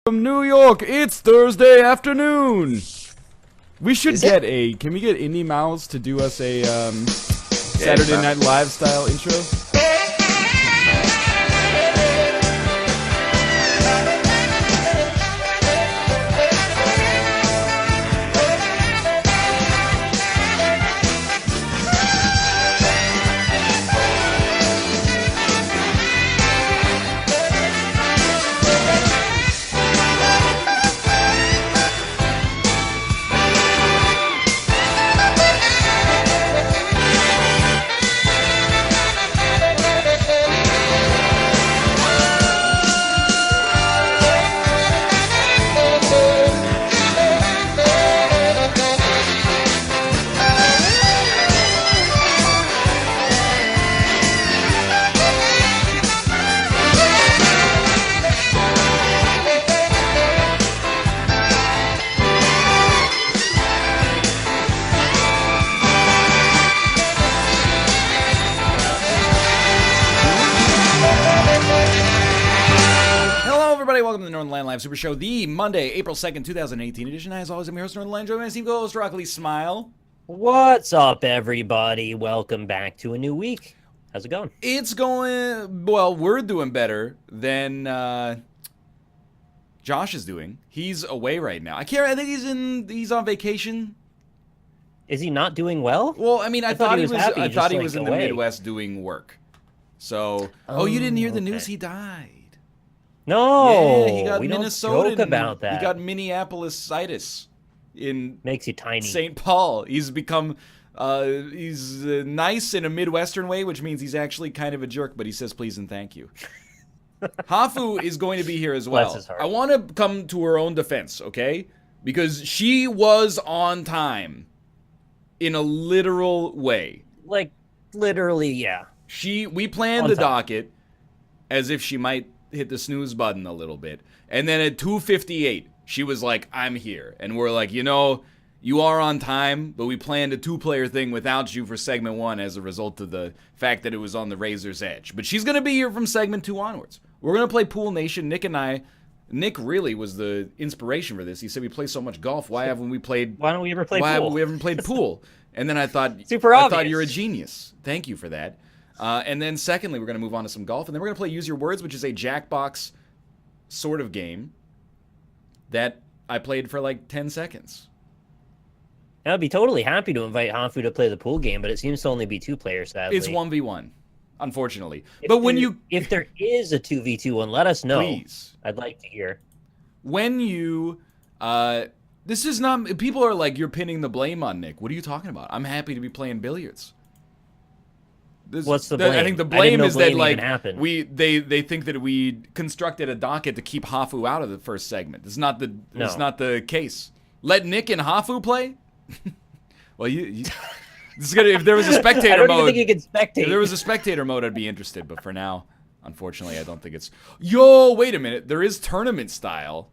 From New York, it's Thursday afternoon. We should get a. Can we get Indie Mouse to do us a Saturday Night Live style intro? Welcome to the Northern Live Super Show, the Monday, April 2nd, 2018 edition. As always, I'm your host, Northern Joe, my team co-host, Rock Lee Smile. What's up, everybody? Welcome back to a new week. How's it going? It's going, well, we're doing better than Josh is doing. He's away right now. I think he's on vacation. Is he not doing well? Well, I mean, I thought he was in the away. Midwest doing work. So, you didn't hear the news? He died. No, yeah, he got we Minnesota. don't joke about that. He got Minneapolis-itis in makes you tiny. St. Paul. He's become he's nice in a Midwestern way, which means he's actually kind of a jerk, but he says please and thank you. Hafu is going to be here as well. Bless his heart. I want to come to her own defense, okay? Because she was on time in a literal way. Like, literally, yeah. We planned the docket as if she might hit the snooze button a little bit, and then at 2:58 she was like, I'm here, and we're like, you are on time, but we planned a two-player thing without you for segment 1 as a result of the fact that it was on the razor's edge. But she's gonna be here from segment 2 onwards. We're gonna play Pool Nation. Nick really was the inspiration for this. He said we play so much golf, why don't we ever play pool? And then I thought you're a genius. Thank you for that. And then secondly, we're going to move on to some golf, and then we're going to play Use Your Words, which is a Jackbox sort of game that I played for like 10 seconds. I'd be totally happy to invite Hanfu to play the pool game, but it seems to only be 2 players, sadly. It's 1v1, unfortunately. If there is a 2v2 one, let us know. Please. I'd like to hear. When you, this is not, people are like, you're pinning the blame on Nick. What are you talking about? I'm happy to be playing billiards. What's the blame? I think the blame is that like they think that we constructed a docket to keep Hafu out of the first segment. It's not the case. Let Nick and Hafu play. Well, this is gonna. If there was a spectator mode, I don't think you can spectate. If there was a spectator mode, I'd be interested. But for now, unfortunately, I don't think it's. Yo, wait a minute. There is tournament style.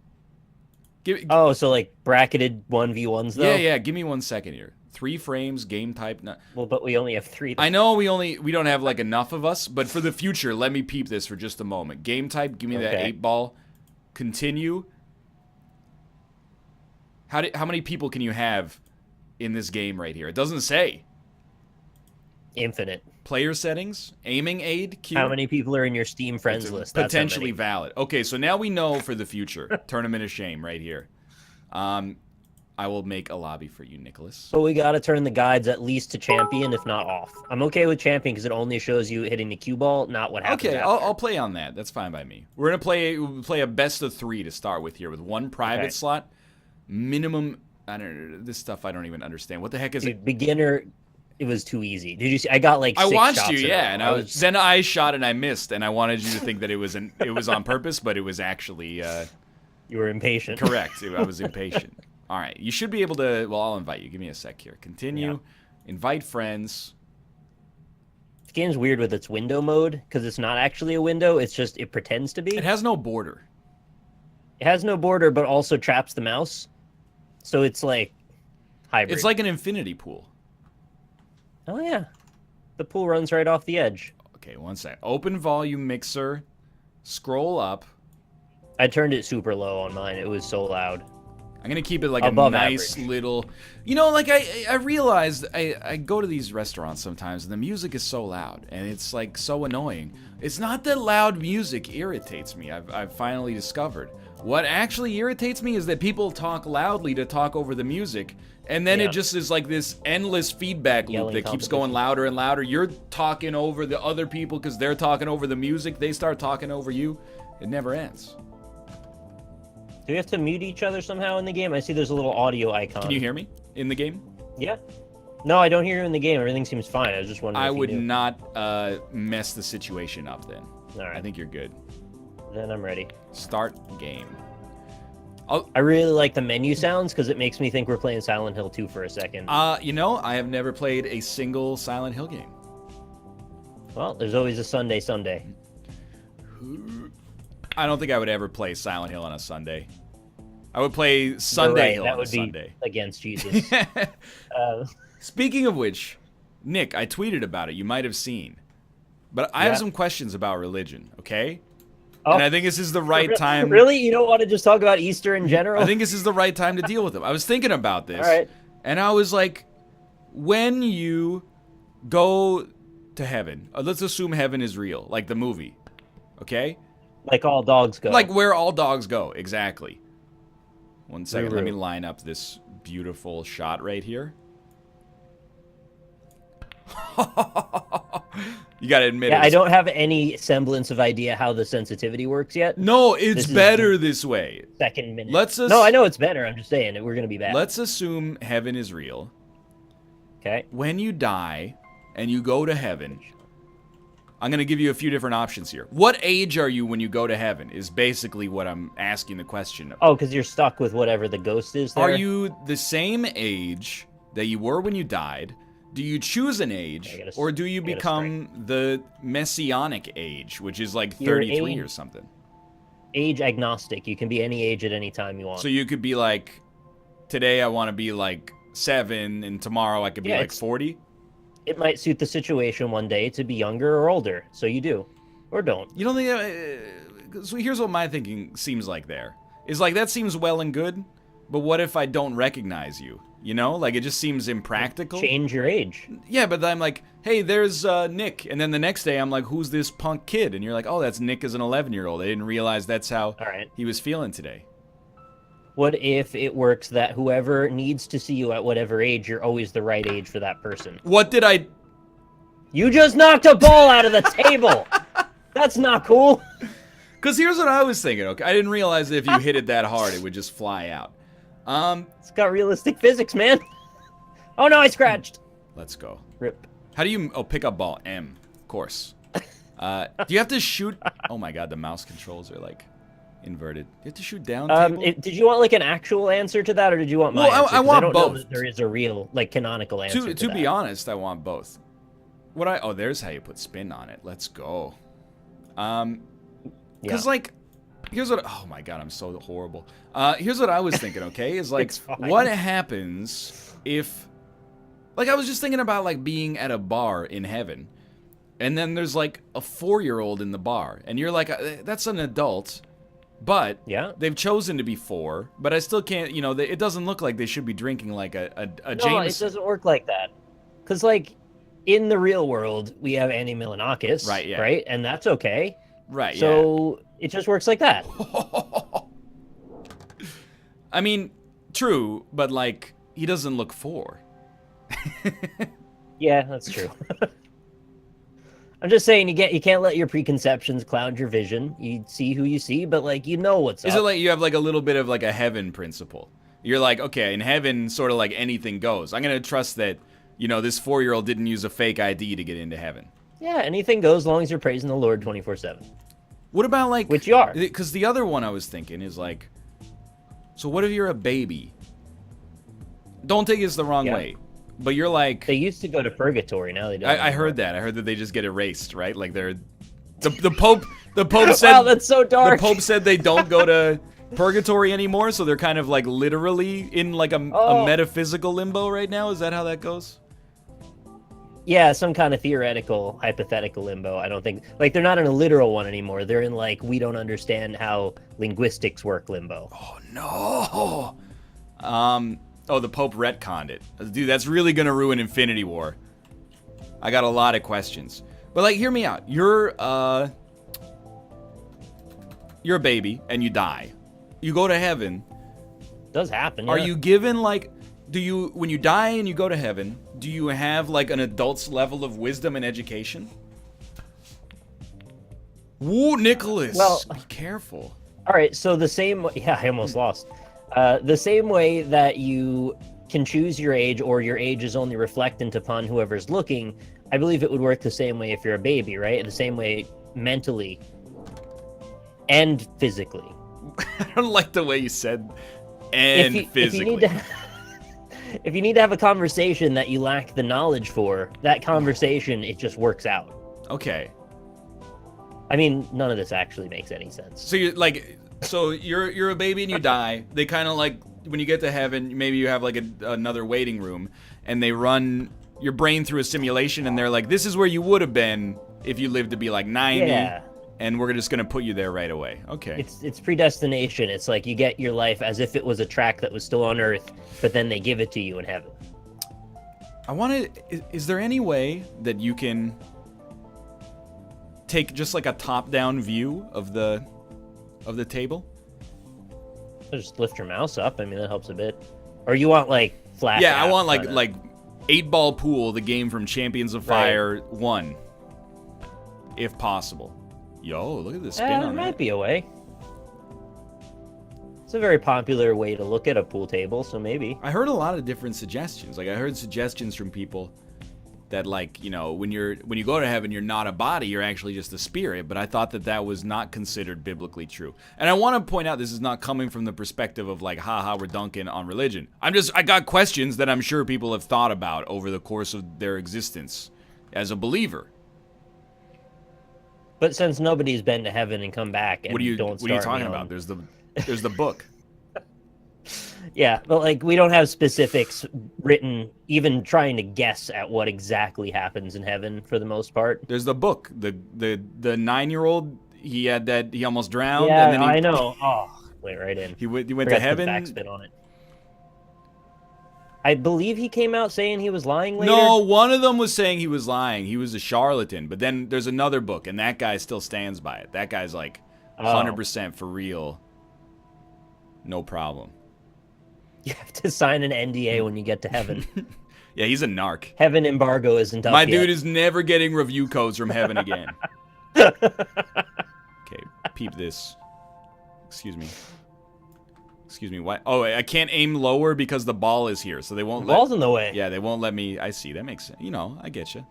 So like bracketed 1v1s though. Yeah. Give me 1 second here. 3 frames, game type. Well, but we only have 3. I know we don't have like enough of us, but for the future, let me peep this for just a moment. Game type, give me that 8-ball. Continue. How many people can you have in this game right here? It doesn't say. Infinite. Player settings, aiming aid. Q. How many people are in your Steam friends list? That's potentially valid. Okay, so now we know for the future. Tournament of Shame right here. I will make a lobby for you, Nicholas. But we gotta turn the guides at least to champion, if not off. I'm okay with champion because it only shows you hitting the cue ball, not what happens. Okay, I'll play on that. That's fine by me. We're gonna play a best of 3 to start with here, with 1 private slot, minimum. I don't know this stuff. I don't even understand. What the heck is it? Beginner. It was too easy. Did you see? I got like 6 I watched shots you, yeah, and then I shot and I missed, and I wanted you to think that it was on purpose, but it was actually. You were impatient. Correct. I was impatient. All right, you should be able to. Well, I'll invite you. Give me a sec here. Continue. Yeah. Invite friends. This game's weird with its window mode because it's not actually a window. It's just it pretends to be. It has no border. It has no border, but also traps the mouse. So it's like hybrid. It's like an infinity pool. Oh yeah, the pool runs right off the edge. Okay, 1 sec. Open volume mixer. Scroll up. I turned it super low on mine. It was so loud. I'm gonna keep it like Above a nice average. little, you know, like I realized I go to these restaurants sometimes and the music is so loud and it's like so annoying. It's not that loud music irritates me. I've finally discovered. What actually irritates me is that people talk loudly to talk over the music, and then Yeah. it just is like this endless feedback loop Yelling that keeps going competition. louder and louder. You're talking over the other people because they're talking over the music. They start talking over you. It never ends. Do we have to mute each other somehow in the game? I see there's a little audio icon. Can you hear me in the game? Yeah. No, I don't hear you in the game. Everything seems fine. I was just wondering I if you would knew. not mess the situation up then. All right. I think you're good. Then I'm ready. Start game. I really like the menu sounds because it makes me think we're playing Silent Hill 2 for a second. You know, I have never played a single Silent Hill game. Well, there's always a Sunday. I don't think I would ever play Silent Hill on a Sunday. I would play Sunday Hill that on would a be Sunday. against Jesus. Speaking of which, Nick, I tweeted about it. You might have seen. But I have some questions about religion, okay? Oh. And I think this is the right time. Really? You don't want to just talk about Easter in general? I think this is the right time to deal with them. I was thinking about this. All right. And I was like, when you go to heaven, let's assume heaven is real, like the movie, okay? Like all dogs go. Like where all dogs go, exactly. One second, let Roo-roo. me line up this beautiful shot right here. You gotta admit Yeah, it. I don't have any semblance of idea how the sensitivity works yet. No, it's This is better this way. Second minute. Let's No, I know it's better. I'm just saying we're gonna be bad. Let's assume heaven is real. Okay. When you die and you go to heaven, I'm going to give you a few different options here. What age are you when you go to heaven is basically what I'm asking the question of. Oh, because you're stuck with whatever the ghost is there? Are you the same age that you were when you died? Do you choose an age, or do you become the messianic age, which is like 33 or something? Age agnostic. You can be any age at any time you want. So you could be like, today I want to be like 7, and tomorrow I could be like 40? It might suit the situation one day to be younger or older, so you do. Or don't. You don't think... so here's what my thinking seems like there. Is like, that seems well and good, but what if I don't recognize you? You know? Like, it just seems impractical. Change your age. Yeah, but I'm like, hey, there's Nick. And then the next day I'm like, who's this punk kid? And you're like, oh, that's Nick as an 11-year-old. I didn't realize that's how he was feeling today. What if it works that whoever needs to see you at whatever age, you're always the right age for that person? What did I... You just knocked a ball out of the table! That's not cool! Because here's what I was thinking, okay? I didn't realize that if you hit it that hard, it would just fly out. It's got realistic physics, man. Oh no, I scratched. Let's go. Rip. How do you... Oh, pick up ball. M. Of course. Do you have to shoot... Oh my god, the mouse controls are like... inverted. You have to shoot down table? Did you want like an actual answer to that, or did you want my answer? I want I don't both. know that there is a real, like, canonical answer To be honest, I want both. Oh, there's how you put spin on it. Let's go. Because, like, here's what... Oh, my God, I'm so horrible. Here's what I was thinking, okay? Is, like, what happens if... Like, I was just thinking about, like, being at a bar in heaven. And then there's, like, a 4-year-old in the bar. And you're like, that's an adult... But they've chosen to be 4, but I still can't, you know, it doesn't look like they should be drinking like a Jameson. No, it doesn't work like that. Because, like, in the real world, we have Annie Milonakis, right? And that's okay. Right, so it just works like that. I mean, true, but, like, he doesn't look 4. Yeah, that's true. I'm just saying you can't let your preconceptions cloud your vision. You see who you see, but like you know what's up. Is it like you have like a little bit of like a heaven principle? You're like, okay, in heaven, sort of like anything goes. I'm gonna trust that, you know, this 4-year-old didn't use a fake ID to get into heaven. Yeah, anything goes as long as you're praising the Lord 24/7. What about like... Which you are. Because the other one I was thinking is like, so what if you're a baby? Don't take this the wrong way. But you're like... They used to go to purgatory, now they don't. I heard that. I heard that they just get erased, right? Like they're... The Pope said... Wow, that's so dark. The Pope said they don't go to purgatory anymore, so they're kind of like literally in like a metaphysical limbo right now. Is that how that goes? Yeah, some kind of theoretical, hypothetical limbo. I don't think like they're not in a literal one anymore. They're in like we don't understand how linguistics work limbo. Oh no. Oh, the Pope retconned it. Dude, that's really gonna ruin Infinity War. I got a lot of questions. But like, hear me out. You're a baby and you die. You go to heaven. It does happen. Are Yeah. you given like when you die and you go to heaven, do you have like an adult's level of wisdom and education? Woo, Nicholas. Well, be careful. All right, so the same yeah, I almost lost. The same way that you can choose your age or your age is only reflectant upon whoever's looking, I believe it would work the same way if you're a baby, right? The same way mentally and physically. I don't like the way you said and physically. If you need to have a conversation that you lack the knowledge for, that conversation, it just works out. Okay. I mean, none of this actually makes any sense. So you're a baby and you die. They kind of like when you get to heaven, maybe you have like another waiting room, and they run your brain through a simulation, and they're like, "This is where you would have been if you lived to be like 90." Yeah. And we're just gonna put you there right away. Okay. It's predestination. It's like you get your life as if it was a track that was still on Earth, but then they give it to you in heaven. Is there any way that you can take just like a top-down view of the table? Just lift your mouse up. I mean, that helps a bit. Or you want like flat? Yeah, I want like 8-Ball Pool, the game from Champions of Fire 1, if possible. Yo, look at the spin on There that. might be a way. It's a very popular way to look at a pool table, so maybe. I heard a lot of different suggestions. Like I heard suggestions from people that like, you know, when you go to heaven, you're not a body, you're actually just a spirit, but I thought that was not considered biblically true. And I want to point out this is not coming from the perspective of like, haha, we're dunking on religion. I got questions that I'm sure people have thought about over the course of their existence as a believer. But since nobody's been to heaven and come back, and What are you don't talking about? There's the book. Yeah, but like we don't have specifics written, even trying to guess at what exactly happens in heaven for the most part. There's the book. The 9-year-old, he almost drowned. Yeah, and then I know. Oh, went right in. He went to Forgot heaven. put backspin on it. I believe he came out saying he was lying later. No, one of them was saying he was lying. He was a charlatan. But then there's another book, and that guy still stands by it. That guy's like 100% for real. No problem. You have to sign an NDA when you get to heaven. Yeah, he's a narc. Heaven embargo isn't up My yet. dude is never getting review codes from heaven again. Okay, peep this. Excuse me. What? Oh, I can't aim lower because the ball is here, so they won't. The ball's in the way. Yeah, they won't let me. I see. That makes sense. You know, I get you.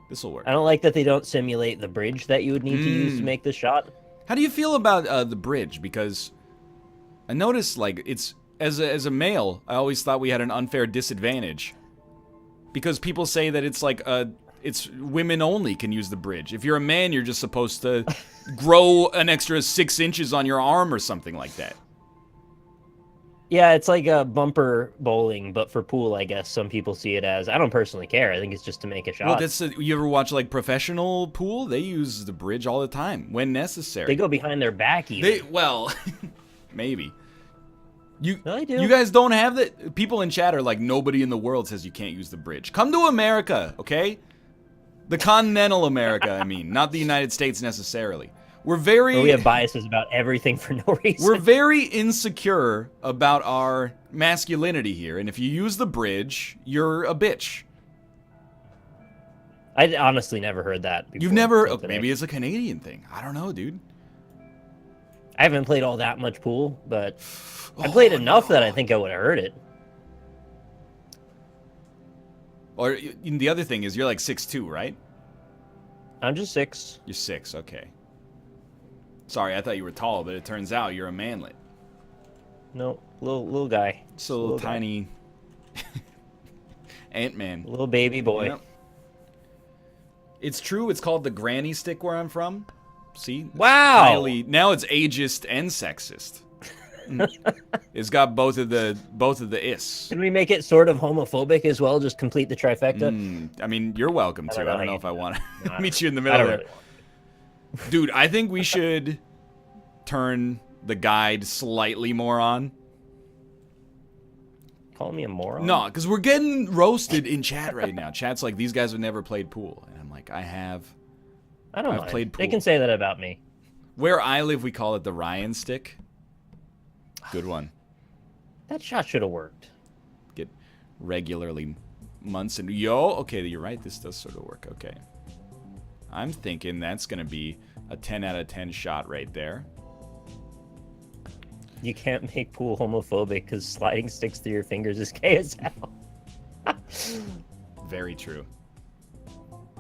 This will work. I don't like that they don't simulate the bridge that you would need to use to make the shot. How do you feel about the bridge? Because I noticed, like, it's as a male, I always thought we had an unfair disadvantage because people say that it's like it's women only can use the bridge. If you're a man, you're just supposed to grow an extra 6 inches on your arm or something like that. Yeah, it's like a bumper bowling, but for pool, I guess some people see it as. I don't personally care. I think it's just to make a shot. Well, you ever watch like professional pool? They use the bridge all the time when necessary. They go behind their back even. Maybe. No, they do. You guys don't have that? People in chat are like, nobody in the world says you can't use the bridge. Come to America, okay? The continental America, I mean, not the United States necessarily. We have biases about everything for no reason. We're very insecure about our masculinity here, and if you use the bridge, you're a bitch. I honestly never heard that before. You've never... Oh, maybe it's a Canadian thing. I don't know, dude. I haven't played all that much pool, but I played enough that I think I would have heard it. Or the other thing is you're like 6'2", right? I'm just 6. You're 6, okay. Sorry, I thought you were tall, but it turns out you're a manlet. No, little guy. So little tiny Ant-Man. Little baby boy. Yep. It's true, it's called the granny stick where I'm from. See? Wow! Now it's ageist and sexist. It's got both of the is. Can we make it sort of homophobic as well? Just complete the trifecta? I mean, you're welcome to. I don't know if I want to meet you in the I middle don't there. really Dude, I think we should turn the guide slightly more on. Call me a moron? No, because we're getting roasted in chat right now. Chat's like, these guys have never played pool. And I'm like, I have. I don't I've mind. played pool. They can say that about me. Where I live, we call it the Ryan stick. Good one. That shot should have worked. Get regularly months and okay, you're right. This does sort of work. Okay. I'm thinking that's going to be a 10 out of 10 shot right there. You can't make pool homophobic because sliding sticks through your fingers is gay as hell. Very true.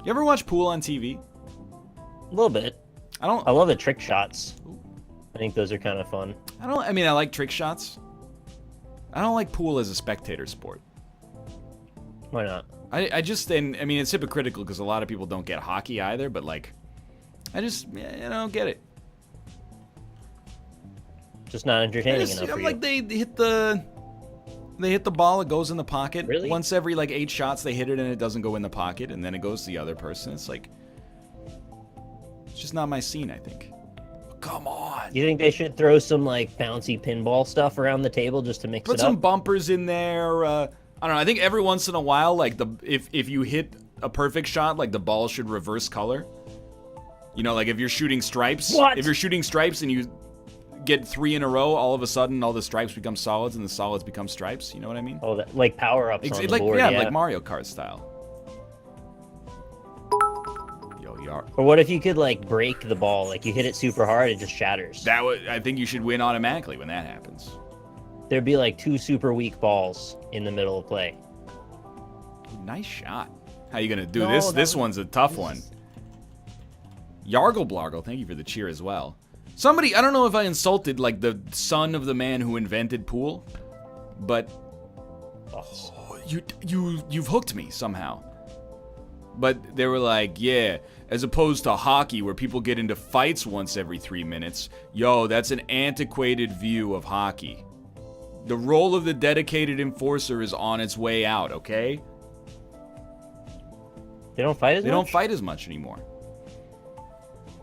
You ever watch pool on TV? A little bit. I don't. I love the trick shots. I think those are kind of fun. I mean, I like trick shots. I don't like pool as a spectator sport. Why not? I just, and I mean, it's hypocritical because a lot of people don't get hockey either, but like, I just, get it. Just not entertaining enough for you. Like they hit the ball, it goes in the pocket. Really? Once every like 8 shots, they hit it and it doesn't go in the pocket, and then it goes to the other person. It's like, it's just not my scene, I think. Come on. You think they should throw some like bouncy pinball stuff around the table just to mix Put it some up? bumpers in there. I don't know. I think every once in a while, like if you hit a perfect shot, like the ball should reverse color. You know, like if you're shooting stripes. What? If you're shooting stripes and you get 3 in a row, all of a sudden all the stripes become solids and the solids become stripes. You know what I mean? Oh, like power-ups on the board, yeah, like Mario Kart style. Or what if you could like break the ball, like you hit it super hard, it just shatters. I think you should win automatically when that happens. There'd be like 2 super weak balls in the middle of play. Nice shot. How you gonna do No, this? that This was- one's a tough one. Yargle Blargle, thank you for the cheer as well. Somebody, I don't know if I insulted like the son of the man who invented pool, but you've hooked me somehow. But they were like, yeah, as opposed to hockey where people get into fights once every 3 minutes. Yo, that's an antiquated view of hockey. The role of the dedicated enforcer is on its way out, okay? They don't fight as much? They don't fight as much anymore.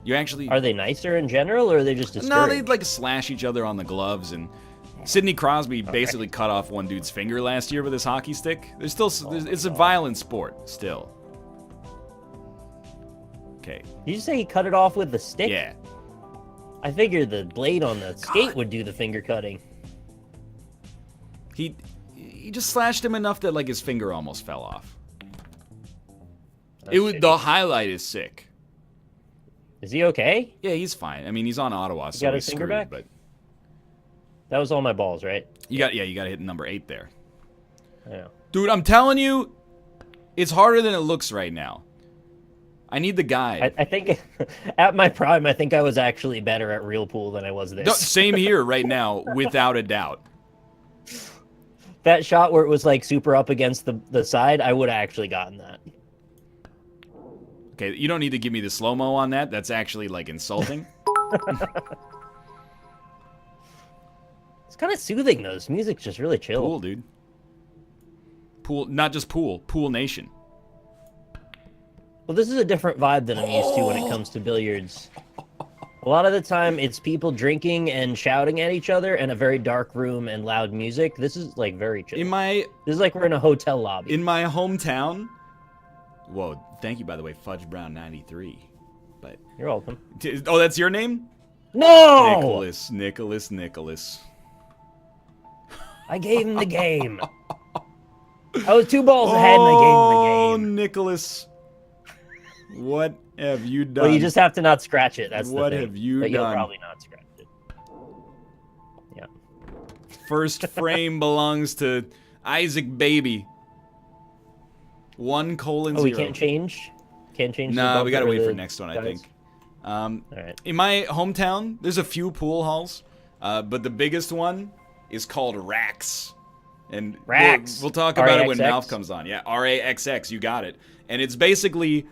You actually... Are they nicer in general, or are they just No, discouraged? they like slash each other on the gloves, and Sidney Crosby basically cut off one dude's finger last year with his hockey stick. It's a violent sport still. Okay. Did you say he cut it off with the stick? Yeah. I figured the blade on the skate would do the finger cutting. He just slashed him enough that like his finger almost fell off. The highlight is sick. Is he okay? Yeah, he's fine. I mean, he's on Ottawa, so got he's his finger screwed, back? but That was all my balls, right? you got to hit number 8 there. Yeah. Dude, I'm telling you, it's harder than it looks right now. I need the guide. I think at my prime, I think I was actually better at real pool than I was this. No, same here right now, without a doubt. That shot where it was like super up against the side, I would have actually gotten that. Okay, you don't need to give me the slow-mo on that. That's actually, like, insulting. It's kind of soothing, though. This music's just really chill. Pool, dude. Pool, not just pool. Pool Nation. Well, this is a different vibe than I'm used to when it comes to billiards. A lot of the time, it's people drinking and shouting at each other in a very dark room and loud music. This is, like, very chill. This is like we're in a hotel lobby. In my hometown... Whoa, thank you, by the way, Fudge Brown 93. But You're welcome. Oh, that's your name? No! Nicholas. I gave him the game. I was 2 balls ahead and I gave him the game. Oh, Nicholas. What have you done? Well, you just have to not scratch it. That's what the thing. have you But you'll done? probably not scratch it. Yeah. First frame belongs to Isaac Baby. 1:0. Oh, we can't change? Can't change the Nah, we gotta bumper wait or for the next one, I guys? think. Alright. In my hometown, there's a few pool halls, but the biggest one is called Rax. And Rax. We'll talk about it when RAXX? Mouth comes on. Yeah, RAXX, you got it. And it's basically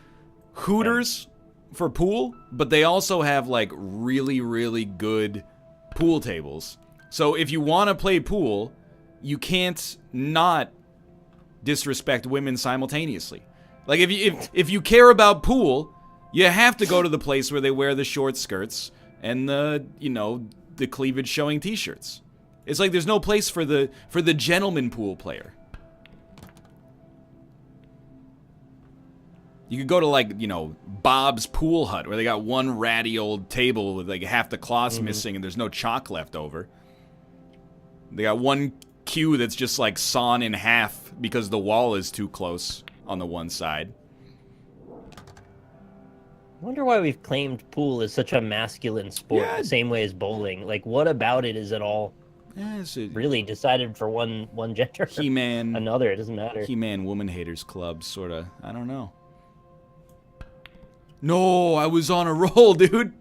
Hooters for pool, but they also have like really, really good pool tables. So if you want to play pool, you can't not disrespect women simultaneously. Like if you care about pool, you have to go to the place where they wear the short skirts and the cleavage showing t-shirts. It's like there's no place for the gentleman pool player. You could go to like, Bob's Pool Hut where they got one ratty old table with like half the cloths missing and there's no chalk left over. They got one cue that's just like sawn in half because the wall is too close on the one side. I wonder why we've claimed pool as such a masculine sport, the same way as bowling. Like, what about it is at all really decided for one gender? He-Man. Another, it doesn't matter. He-Man Woman Haters Club, sort of. I don't know. No, I was on a roll, dude.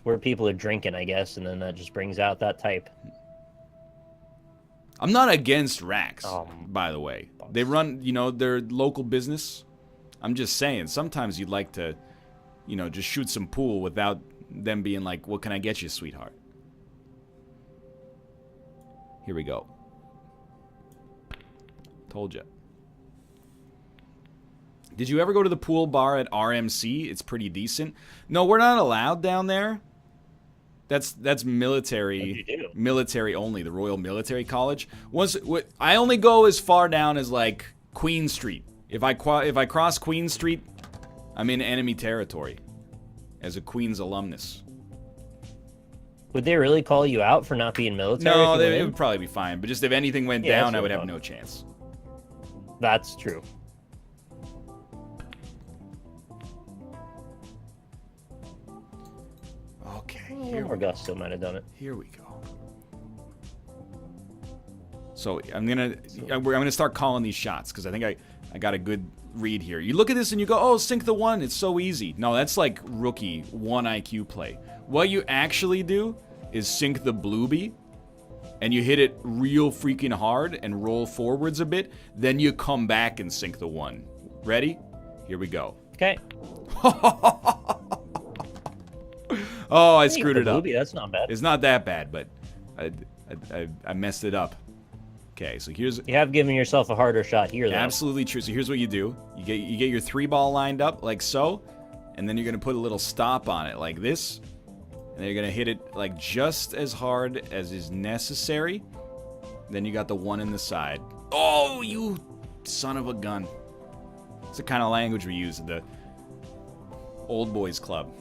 Where people are drinking, I guess, and then that just brings out that type. I'm not against racks, by the way. They run, their local business. I'm just saying, sometimes you'd like to, just shoot some pool without them being like, what can I get you, sweetheart? Here we go. Told you. Did you ever go to the pool bar at RMC? It's pretty decent. No, we're not allowed down there. That's military. Military only. The Royal Military College. I only go as far down as like Queen Street. If I cross Queen Street, I'm in enemy territory. As a Queen's alumnus. Would they really call you out for not being military? No, it would probably be fine. But just if anything went down, I would have no chance. That's true. Okay. Or Gusto might have done it. Here we go. So I'm gonna start calling these shots because I think I got a good read here. You look at this and you go, oh, sink the one. It's so easy. No, that's like rookie 1 IQ play. What you actually do is sink the bluebie and you hit it real freaking hard and roll forwards a bit. Then you come back and sink the one. Ready? Here we go. Okay. Oh, I screwed it up. That's not bad. It's not that bad, but I messed it up. Okay, so here's... You have given yourself a harder shot here, though. Absolutely true. So here's what you do. You get your 3 ball lined up like so, and then you're going to put a little stop on it like this, and then you're going to hit it like just as hard as is necessary. Then you got the one in the side. Oh, you son of a gun. It's the kind of language we use at the old boys club.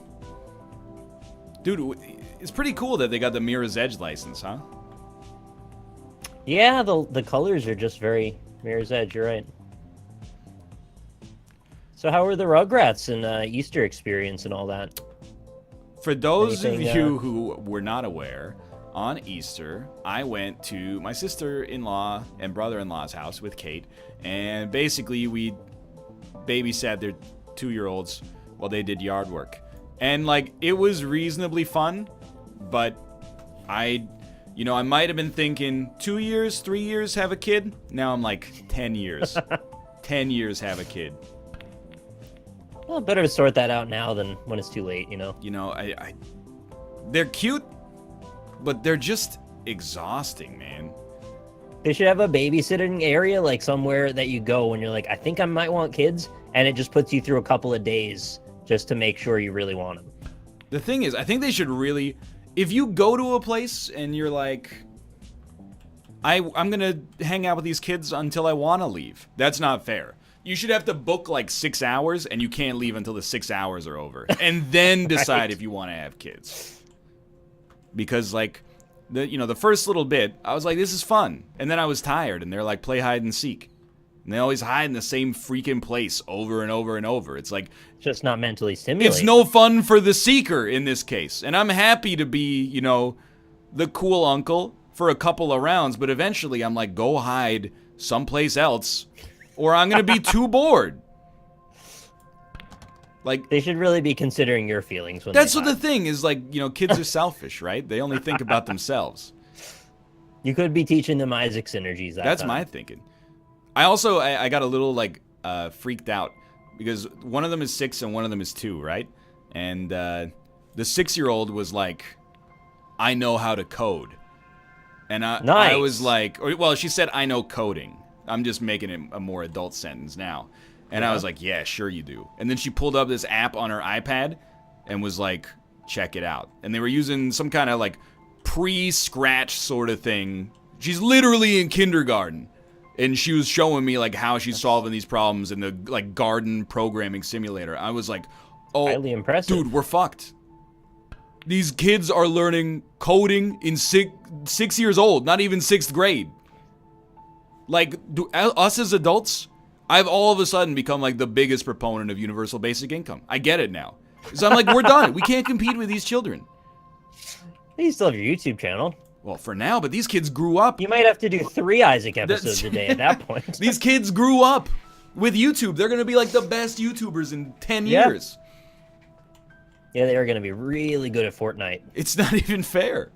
Dude, it's pretty cool that they got the Mirror's Edge license, huh? Yeah, the colors are just very Mirror's Edge, you're right. So how were the Rugrats and Easter experience and all that? For those of you who were not aware, on Easter, I went to my sister-in-law and brother-in-law's house with Kate, and basically we babysat their 2-year-olds while they did yard work. And, like, it was reasonably fun, but I might have been thinking 2 years, 3 years, have a kid. Now I'm like 10 years. 10 years, have a kid. Well, better to sort that out now than when it's too late, They're cute, but they're just exhausting, man. They should have a babysitting area, like somewhere that you go when you're like, I think I might want kids, and it just puts you through a couple of days just to make sure you really want them. The thing is, I think they should really... If you go to a place and you're like, I'm going to hang out with these kids until I want to leave, that's not fair. You should have to book like 6 hours, and you can't leave until the 6 hours are over. And then decide Right. if you want to have kids. Because, like, the first little bit, I was like, this is fun. And then I was tired, and they're like, play hide and seek. And they always hide in the same freaking place over and over and over. It's like... It's just not mentally stimulating. It's no fun for the seeker in this case. And I'm happy to be, the cool uncle for a couple of rounds. But eventually I'm like, go hide someplace else. Or I'm going to be too bored. Like... They should really be considering your feelings when That's they what the thing is, like, kids are selfish, right? They only think about themselves. You could be teaching them Isaac's energies. That's my thinking. I got a little, like, freaked out because one of them is 6 and one of them is 2, right? And the 6-year-old was like, I know how to code. And I Nice. was like, well, she said, I know coding. I'm just making it a more adult sentence now. And I was like, yeah, sure you do. And then she pulled up this app on her iPad and was like, check it out. And they were using some kind of like pre-scratch sort of thing. She's literally in kindergarten. And she was showing me like how she's solving these problems in the like garden programming simulator. I was like, oh, Highly impressive. dude, we're fucked. These kids are learning coding in 6 years old, not even 6th grade. Like, us as adults, I've all of a sudden become like the biggest proponent of universal basic income. I get it now. So I'm like, we're done. We can't compete with these children. You still have your YouTube channel. Well, for now, but these kids grew up. You might have to do 3 Isaac episodes a day at that point. These kids grew up with YouTube. They're going to be like the best YouTubers in 10 years. Yeah, they are going to be really good at Fortnite. It's not even fair.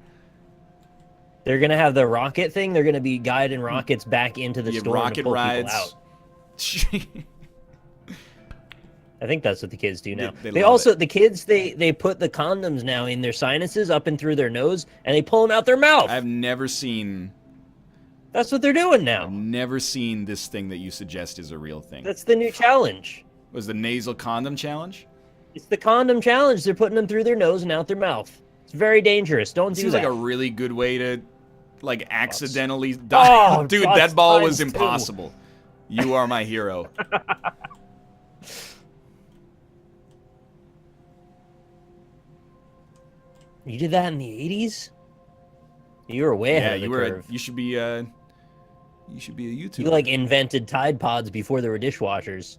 They're going to have the rocket thing. They're going to be guiding rockets back into the store rocket to pull rides. people out. I think that's what the kids do now. They They love also, it. the kids, they put the condoms now in their sinuses, up and through their nose, and they pull them out their mouth. I've never seen That's what they're doing now. this thing that you suggest is a real thing. That's the new challenge. Was the nasal condom challenge? It's the condom challenge. They're putting them through their nose and out their mouth. It's very dangerous. Don't do Seems that. like a really good way to, like, accidentally die. Oh, Dude, Butts that ball was times 2. impossible. You are my hero. You did that in the 80s? You were way ahead of the curve. You should be a YouTuber. You like invented Tide Pods before there were dishwashers.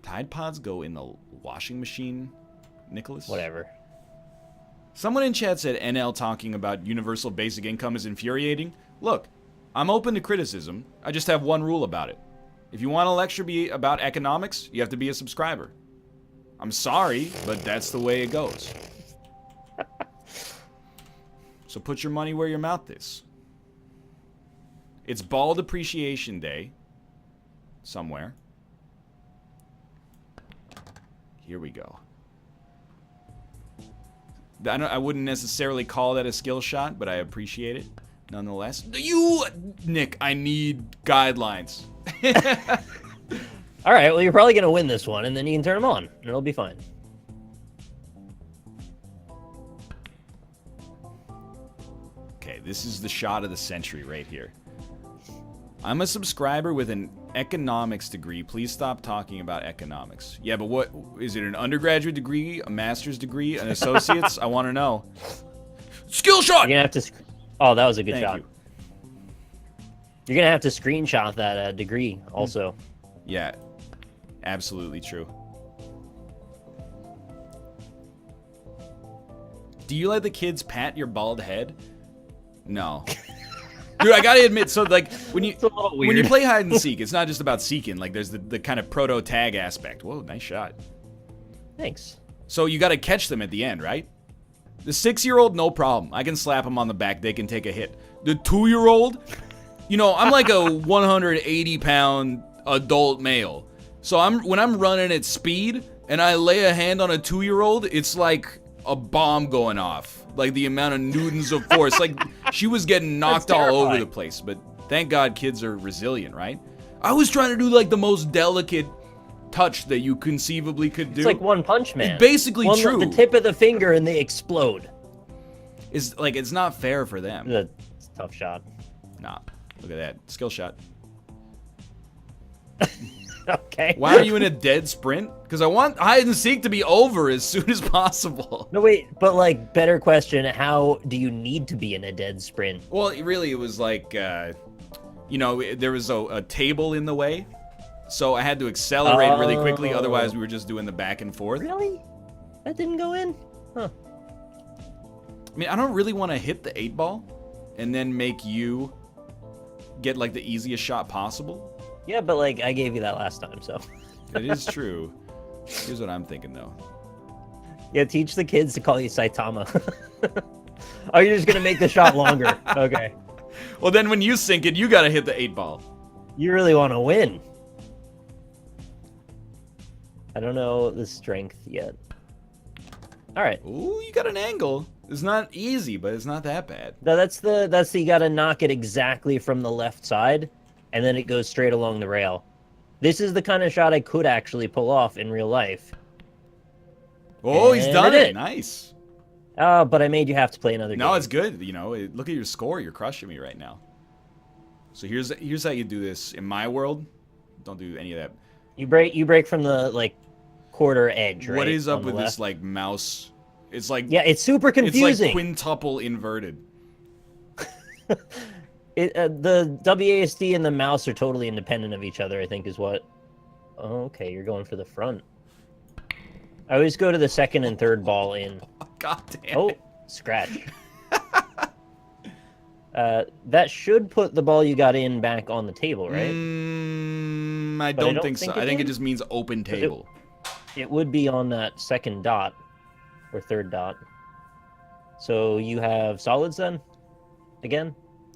Tide Pods go in the washing machine, Nicholas? Whatever. Someone in chat said NL talking about universal basic income is infuriating. Look, I'm open to criticism. I just have one rule about it. If you want a lecture about economics, you have to be a subscriber. I'm sorry, but that's the way it goes. So put your money where your mouth is. It's Bald Appreciation Day. Somewhere. Here we go. I wouldn't necessarily call that a skill shot, but I appreciate it nonetheless. Nick, I need guidelines. All right, well, you're probably going to win this one, and then you can turn them on, and it'll be fine. Okay, this is the shot of the century right here. I'm a subscriber with an economics degree. Please stop talking about economics. Yeah, but what is it? An undergraduate degree, a master's degree, an associate's? I want to know. Skill shot. You're gonna have to. Oh, that was a good Thank shot. you. You're gonna have to screenshot that degree also. Yeah, absolutely true. Do you let the kids pat your bald head? No. Dude, I gotta admit, so like when you play hide and seek, it's not just about seeking. Like there's the kind of proto tag aspect. Whoa, nice shot. Thanks. So you gotta catch them at the end, right? The 6-year-old, no problem. I can slap them on the back. They can take a hit. The 2-year-old, you know, I'm like a 180-pound adult male. So when I'm running at speed and I lay a hand on a 2-year-old, it's like a bomb going off. Like the amount of newtons of force. Like she was getting knocked all over the place. But thank God kids are resilient, right? I was trying to do like the most delicate touch that you conceivably could do. It's like One Punch Man. It's basically true. The tip of the finger and they explode. It's like it's not fair for them. It's a tough shot. Nah, look at that skill shot. Okay. Why are you in a dead sprint? Because I want hide and seek to be over as soon as possible. No, wait, but like, better question, how do you need to be in a dead sprint? Well, really, it was like, you know, there was a table in the way. So I had to accelerate really quickly. Otherwise, we were just doing the back and forth. Really? That didn't go in? Huh. I mean, I don't really want to hit the 8-ball and then make you get like the easiest shot possible. Yeah, but like, I gave you that last time, so. It is true. Here's what I'm thinking, though. Yeah, teach the kids to call you Saitama. Oh, you're just going to make the shot longer. Okay. Well, then when you sink it, you got to hit the 8-ball. You really want to win. I don't know the strength yet. All right. Ooh, you got an angle. It's not easy, but it's not that bad. No, that's you gotta knock it exactly from the left side, and then it goes straight along the rail. This is the kind of shot I could actually pull off in real life. Oh, he's And done I it. did. Nice. But I made you have to play another game. No, it's good. You know, look at your score. You're crushing me right now. So here's how you do this in my world. Don't do any of that. You break from the like quarter edge, right? What is up on the with left? this like mouse? It's like Yeah, it's super confusing. It's like quintuple inverted. The WASD and the mouse are totally independent of each other, I think is what. Oh, okay, you're going for the front. I always go to the second and third ball in. God damn Oh, it. scratch. That should put the ball you got in back on the table, right? I don't think so. I think it just means open table. It would be on that second dot or third dot. So you have solids then? Again?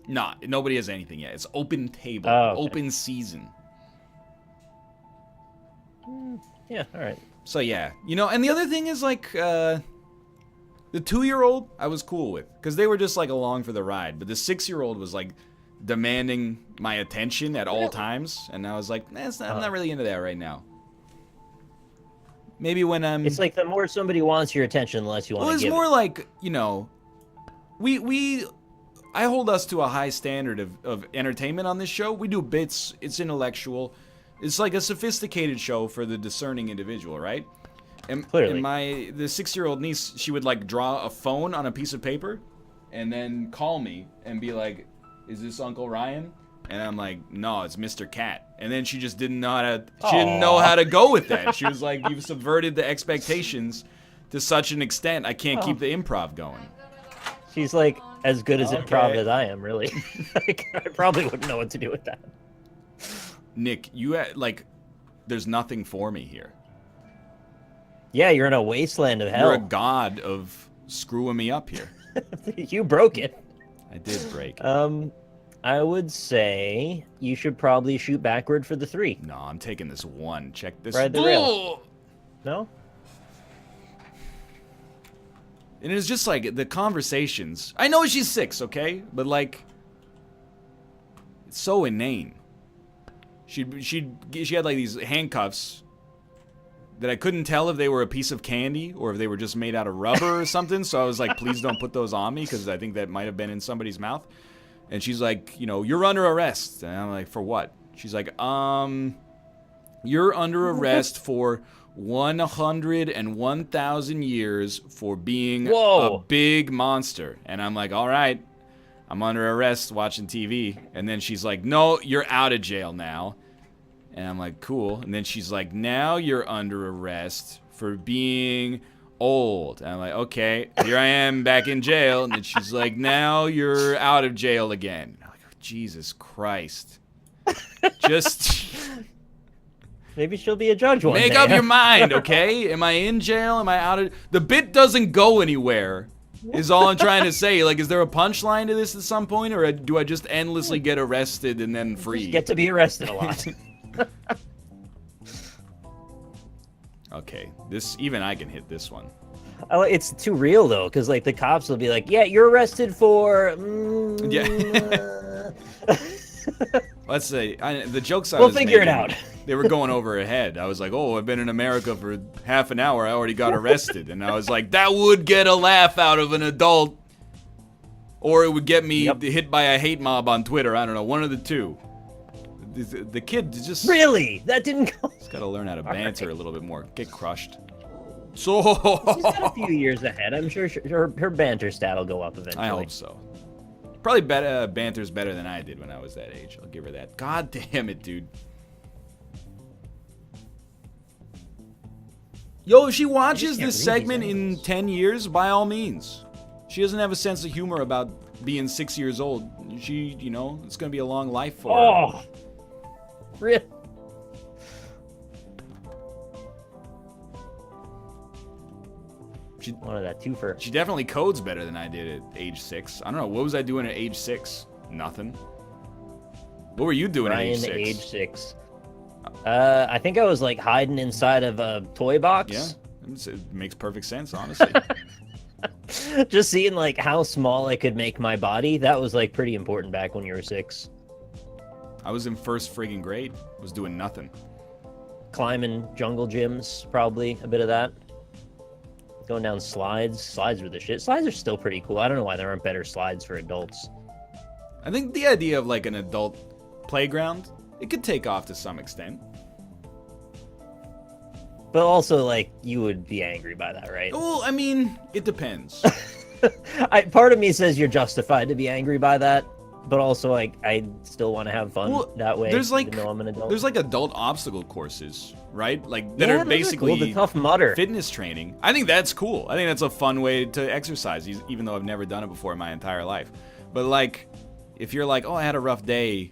Nah, nobody has anything yet. It's open table. Oh, okay. Open season. Yeah, all right. So yeah, you know, and the other thing is like the 2-year-old I was cool with because they were just like along for the ride, but the 6-year-old was like demanding my attention at all times, and I was like, I'm not really into that right now. Maybe when I'm. It's like the more somebody wants your attention, the less you want to give Well, it's more it. like, you know, I hold us to a high standard of entertainment on this show. We do bits. It's intellectual. It's like a sophisticated show for the discerning individual, right? And Clearly. The 6-year-old niece, she would like draw a phone on a piece of paper and then call me and be like, is this Uncle Ryan? And I'm like, no, it's Mr. Cat. And then she just didn't know how to go with that. She was like, you've subverted the expectations to such an extent, I can't keep the improv going. She's like as good as improv as I am, really. Like, I probably wouldn't know what to do with that. Nick, like, there's nothing for me here. Yeah, you're in a wasteland of hell. You're a god of screwing me up here. You broke it. I did break it. I would say you should probably shoot backward for the 3. No, I'm taking this 1. Check this. Ride the rail. No? And it's just like the conversations. I know she's 6, okay? But like, it's so inane. She had like these handcuffs that I couldn't tell if they were a piece of candy or if they were just made out of rubber or something. So I was like, please don't put those on me because I think that might have been in somebody's mouth. And she's like, you know, you're under arrest. And I'm like, for what? She's like, you're under arrest for 101,000 years for being a big monster. And I'm like, all right, I'm under arrest watching TV. And then she's like, no, you're out of jail now. And I'm like, cool. And then she's like, now you're under arrest for being old. And I'm like, okay, here I am back in jail. And then she's like, now you're out of jail again. And I'm like, Jesus Christ. Just maybe she'll be a judge one day. make up your mind, okay? Am I in jail? Am I out of... The bit doesn't go anywhere, is all I'm trying to say. Like, is there a punchline to this at some point? Or do I just endlessly get arrested and then free? Just get to be arrested a lot. Okay, even I can hit this one. Oh, it's too real though, because like the cops will be like, "Yeah, you're arrested for." Yeah. Let's say the jokes I We'll was figure it making, out. They were going over ahead. I was like, "Oh, I've been in America for half an hour. I already got arrested," and I was like, "That would get a laugh out of an adult, or it would get me hit by a hate mob on Twitter. I don't know, one of the two." The kid just really that didn't go. He's got to learn how to banter a little bit more. Get crushed. So she's got a few years ahead. I'm sure her banter stat will go up eventually. I hope so. Probably banter's better than I did when I was that age. I'll give her that. God damn it, dude. Yo, if she watches this segment in 10 years, by all means. She doesn't have a sense of humor about being 6 years old. She, you know, it's going to be a long life for her. Oh. Rip. She wanted that twofer. She definitely codes better than I did at age 6. I don't know. What was I doing at age 6? Nothing. What were you doing at age 6? Age 6. I think I was like hiding inside of a toy box. Yeah, it makes perfect sense, honestly. Just seeing like how small I could make my body, that was like pretty important back when you were 6. I was in first friggin' grade. Was doing nothing. Climbing jungle gyms, probably a bit of that. Going down slides. Slides were the shit. Slides are still pretty cool. I don't know why there aren't better slides for adults. I think the idea of like an adult playground, it could take off to some extent. But also, like, you would be angry by that, right? Well, I mean, it depends. Part of me says you're justified to be angry by that, but also, like, I still want to have fun that way. There's like, even though I'm an adult. There's like adult obstacle courses, right? Like that Yeah, are those basically cool. The Tough Mudder. fitness training. I think that's cool. I think that's a fun way to exercise, even though I've never done it before in my entire life. But like, if you're like, oh, I had a rough day,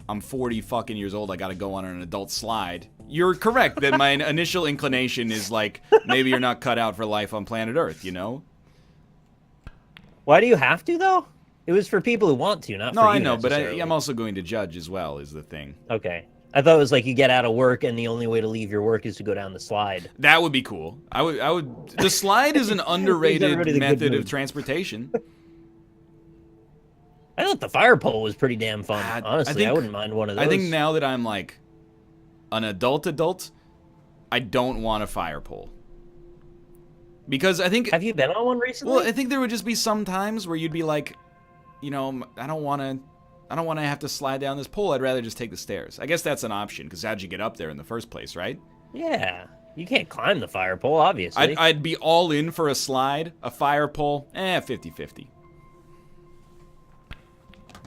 I'm 40 fucking years old, I gotta go on an adult slide. You're correct that my initial inclination is like, maybe you're not cut out for life on planet Earth, you know? Why do you have to, though? It was for people who want to, not for you. No, I know, but necessarily. I'm also going to judge as well, is the thing. Okay. I thought it was like you get out of work and the only way to leave your work is to go down the slide. That would be cool. I would. The slide is an underrated method of transportation. I thought the fire pole was pretty damn fun. Honestly, I wouldn't mind one of those. I think now that I'm like an adult, I don't want a fire pole. Because I think... Have you been on one recently? Well, I think there would just be some times where you'd be like, you know, I don't want to have to slide down this pole. I'd rather just take the stairs. I guess that's an option, because how'd you get up there in the first place, right? Yeah. You can't climb the fire pole, obviously. I'd be all in for a slide. A fire pole, 50-50.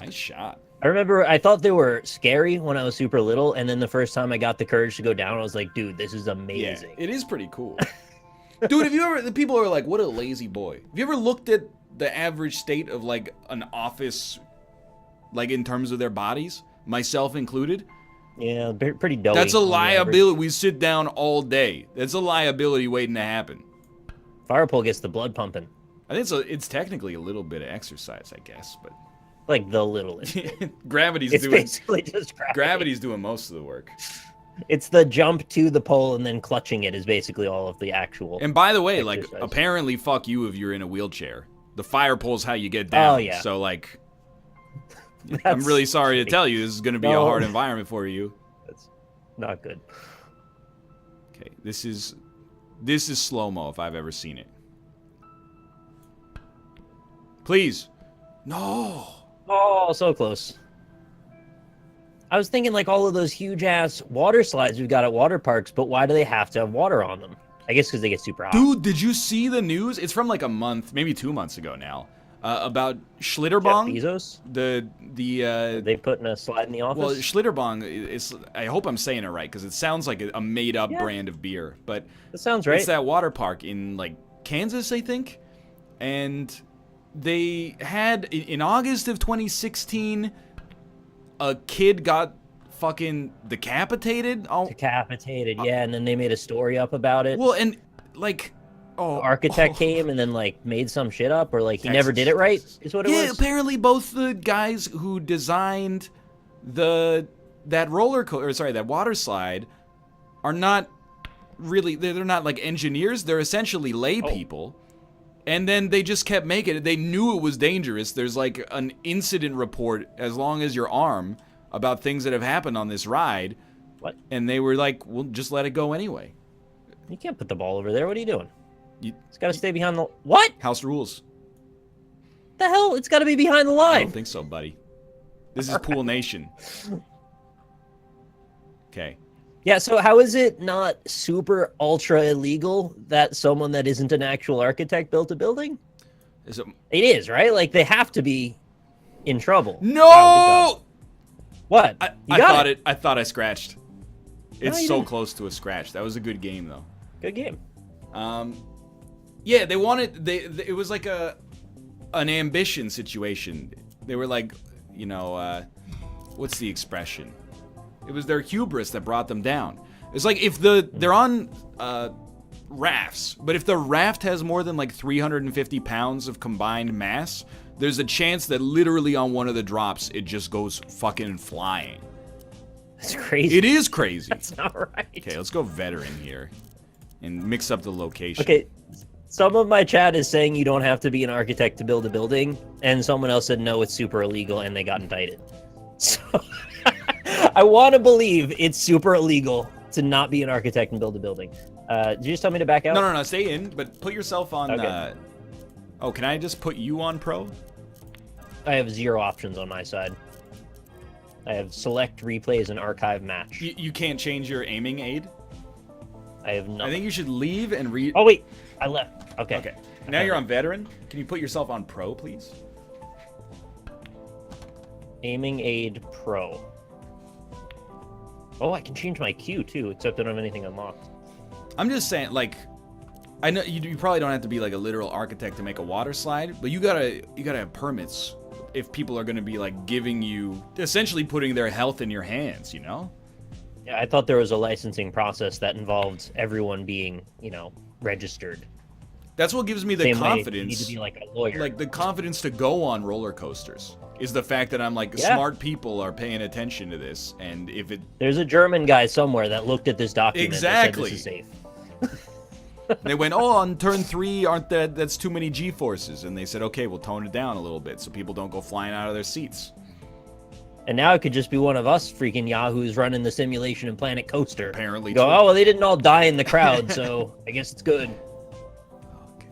Nice shot. I remember I thought they were scary when I was super little, and then the first time I got the courage to go down, I was like, dude, this is amazing. Yeah, it is pretty cool. Dude, have you ever... The people are like, what a lazy boy. Have you ever looked at the average state of, like, an office, like, in terms of their bodies? Myself included? Yeah, pretty doughy. That's a liability. We sit down all day. That's a liability waiting to happen. Fire pole gets the blood pumping. I think it's technically a little bit of exercise, I guess, but... Like, the littlest. It's basically just gravity. Gravity's doing most of the work. It's the jump to the pole and then clutching it is basically all of the actual And by the way, exercise. like, apparently, fuck you if you're in a wheelchair. The fire pole's how you get down. Oh, yeah. So, like, I'm really sorry to tell you, this is going to be a hard environment for you. That's not good. Okay, this is slow-mo if I've ever seen it. Please. No. Oh, so close. I was thinking like all of those huge ass water slides we've got at water parks, but why do they have to have water on them? I guess because they get super hot. Dude, did you see the news? It's from like a month, maybe 2 months ago now, about Schlitterbahn. Jeff Bezos? They put in a slide in the office? Well, Schlitterbahn is, I hope I'm saying it right, because it sounds like a made-up brand of beer, but that sounds right. It's that water park in like Kansas, I think, and they had in August of 2016. A kid got fucking decapitated. Decapitated, yeah, and then they made a story up about it. Well, and like, the architect came and then like made some shit up, or like he never did it right. Is what it was. Yeah, apparently both the guys who designed that water slide are not really. They're not like engineers. They're essentially lay people. And then they just kept making it. They knew it was dangerous. There's like an incident report as long as your arm about things that have happened on this ride. What? And they were like, well, just let it go anyway. You can't put the ball over there. What are you doing? It's got to stay behind the... What? House rules. The hell? It's got to be behind the I line. don't think so, buddy. This is Pool Nation. Okay. Yeah, so how is it not super ultra illegal that someone that isn't an actual architect built a building? It is, right? Like, they have to be in trouble. No! Wow, what? I thought I scratched. It's so didn't. close to a scratch. That was a good game, though. Good game. Yeah, they wanted... It was like an ambition situation. They were like, you know, what's the expression? It was their hubris that brought them down. It's like if they're on rafts, but if the raft has more than like 350 pounds of combined mass, there's a chance that literally on one of the drops, it just goes fucking flying. That's crazy. It is crazy. That's not right. Okay, let's go veteran here and mix up the location. Okay, Some of my chat is saying you don't have to be an architect to build a building, and someone else said no, it's super illegal, and they got indicted. So I want to believe it's super illegal to not be an architect and build a building. Did you just tell me to back out? No, stay in, but put yourself on... Okay. Oh, can I just put you on pro? I have 0 options on my side. I have select, replays, and archive match. You can't change your aiming aid? I have nothing. I think you should leave and read... Oh, wait. I left. Okay. Okay. Now you're on veteran. Can you put yourself on pro, please? Aiming aid pro. Oh, I can change my Q too, except I don't have anything unlocked. I'm just saying, like, I know you probably don't have to be like a literal architect to make a water slide, but you gotta have permits if people are gonna be like giving you, essentially putting their health in your hands, you know? Yeah, I thought there was a licensing process that involved everyone being, registered. That's what gives me the Same way confidence. you need to be like a lawyer. Like the confidence to go on roller coasters is the fact that I'm like, smart people are paying attention to this, and if it... There's a German guy somewhere that looked at this document Exactly. and said this is safe. They went, oh, on turn 3, that's too many G-forces, and they said, okay, we'll tone it down a little bit so people don't go flying out of their seats. And now it could just be one of us freaking yahoos running the simulation and Planet Coaster. Apparently, Go, too. oh, well, they didn't all die in the crowd, so I guess it's good. Okay.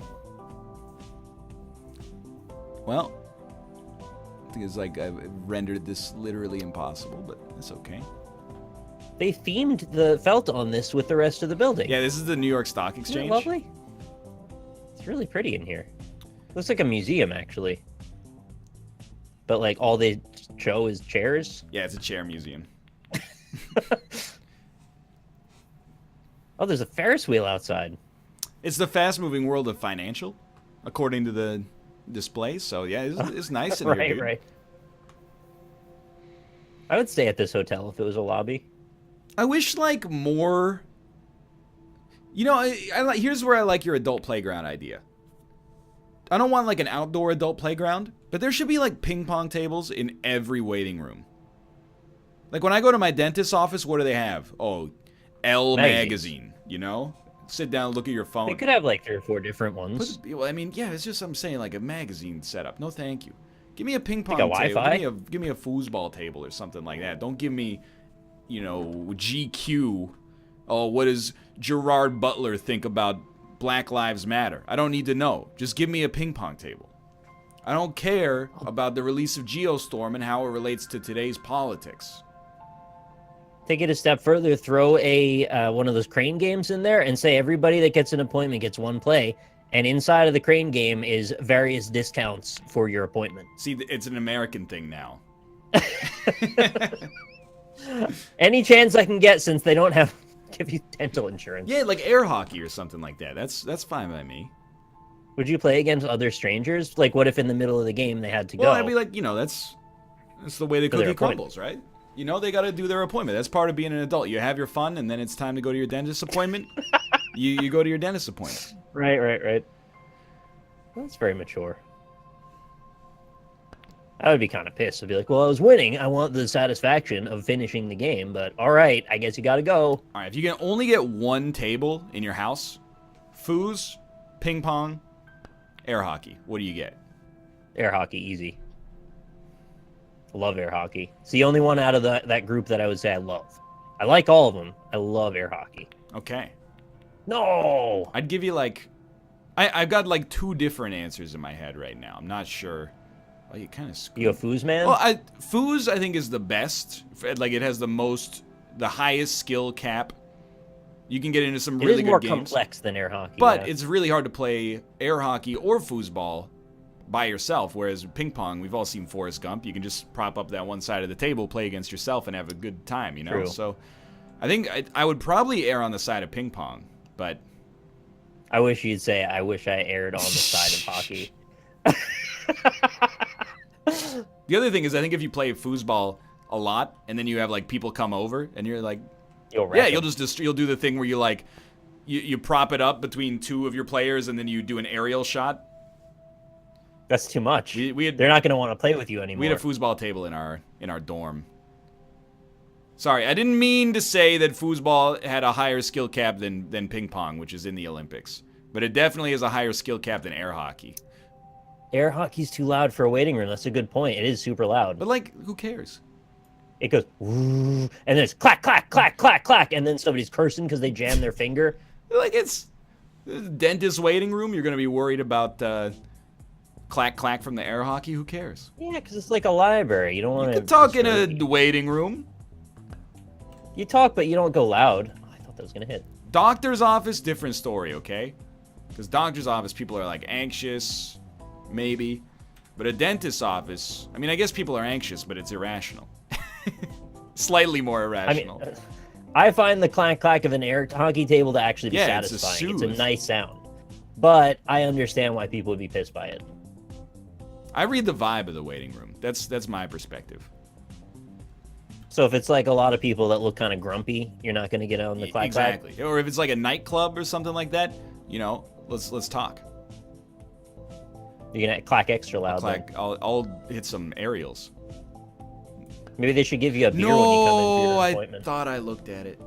Well, I think it's like I've rendered this literally impossible, but it's okay. They themed the felt on this with the rest of the building. Yeah, this is the New York Stock Isn't Exchange. it lovely? It's really pretty in here. Looks like a museum, actually. But, like, all they show is chairs? Yeah, it's a chair museum. Oh, there's a Ferris wheel outside. It's the fast-moving world of financial, according to the display. So, yeah, it's nice in here, dude. Right. I would stay at this hotel if it was a lobby. I wish, like, more... You know, here's where I like your adult playground idea. I don't want, like, an outdoor adult playground, but there should be, like, ping pong tables in every waiting room. Like, when I go to my dentist's office, what do they have? Oh, Elle magazine, you know? Sit down, look at your phone. They could have, like, 3 or 4 different ones. Well, I mean, yeah, it's just I'm saying, like, a magazine setup. No, thank you. Give me a ping pong Like a table. Wi-Fi? Give me a foosball table or something like that. Don't give me, GQ. Oh, what does Gerard Butler think about Black Lives Matter? I don't need to know. Just give me a ping pong table. I don't care about the release of Geostorm and how it relates to today's politics. Take it a step further, throw a one of those crane games in there and say everybody that gets an appointment gets 1 play. And inside of the crane game is various discounts for your appointment. See, it's an American thing now. Any chance I can get since they don't give you dental insurance. Yeah, like air hockey or something like that. That's fine by me. Would you play against other strangers? Like, what if in the middle of the game they had to go? Well, I'd be like, that's the way the For their cookie appointment. crumbles, right? They got to do their appointment. That's part of being an adult. You have your fun, and then it's time to go to your dentist appointment. you go to your dentist appointment. Right. That's very mature. I would be kind of pissed. I'd be like, well, I was winning. I want the satisfaction of finishing the game, but all right, I guess you got to go. All right, if you can only get 1 table in your house, foos, ping pong, air hockey, what do you get? Air hockey, easy. I love air hockey. It's the only one out of that group that I would say I love. I like all of them. I love air hockey. Okay. No! I'd give you like... I've got like 2 different answers in my head right now. I'm not sure. Well, you kind of screwed. You a foos man? Well, foos I think is the best. Like it has the highest skill cap. You can get into some really good games. It is more complex than air hockey. But it's really hard to play air hockey or foosball by yourself, whereas ping pong, we've all seen Forrest Gump. You can just prop up that one side of the table, play against yourself, and have a good time, True. So I think I would probably err on the side of ping pong, but... I wish you'd say, I wish I erred on the side of hockey. The other thing is, I think if you play foosball a lot, and then you have, like, people come over, and you're like... You'll do the thing where you, like, you prop it up between 2 of your players, and then you do an aerial shot. That's too much. They're not going to want to play with you anymore. We had a foosball table in our dorm. Sorry, I didn't mean to say that foosball had a higher skill cap than ping pong, which is in the Olympics. but it definitely is a higher skill cap than air hockey. Air hockey's too loud for a waiting room. That's a good point. It is super loud. But, like, who cares? It goes, and then it's clack, clack, clack, clack, clack, and then somebody's cursing because they jammed their finger. Like, it's a dentist waiting room. You're going to be worried about clack, clack from the air hockey. Who cares? Yeah, because it's like a library. You don't want to... You can talk in a waiting room. You talk, but you don't go loud. Oh, I thought that was going to hit. Doctor's office, different story, okay? Because doctor's office, people are, like, anxious, maybe. But a dentist's office, I mean, I guess people are anxious, but it's irrational. Slightly more irrational. I mean, I find the clack clack of an air hockey table to actually be Yeah, satisfying. it's It's a nice sound. But I understand why people would be pissed by it. I read the vibe of the waiting room. That's my perspective. So if it's like a lot of people that look kind of grumpy, you're not going to get on the clack clack? Exactly. Or if it's like a nightclub or something like that, you know, let's talk. You're going to clack extra loud. I'll hit some aerials. Maybe they should give you a beer when you come in for your appointment. I thought I looked at it.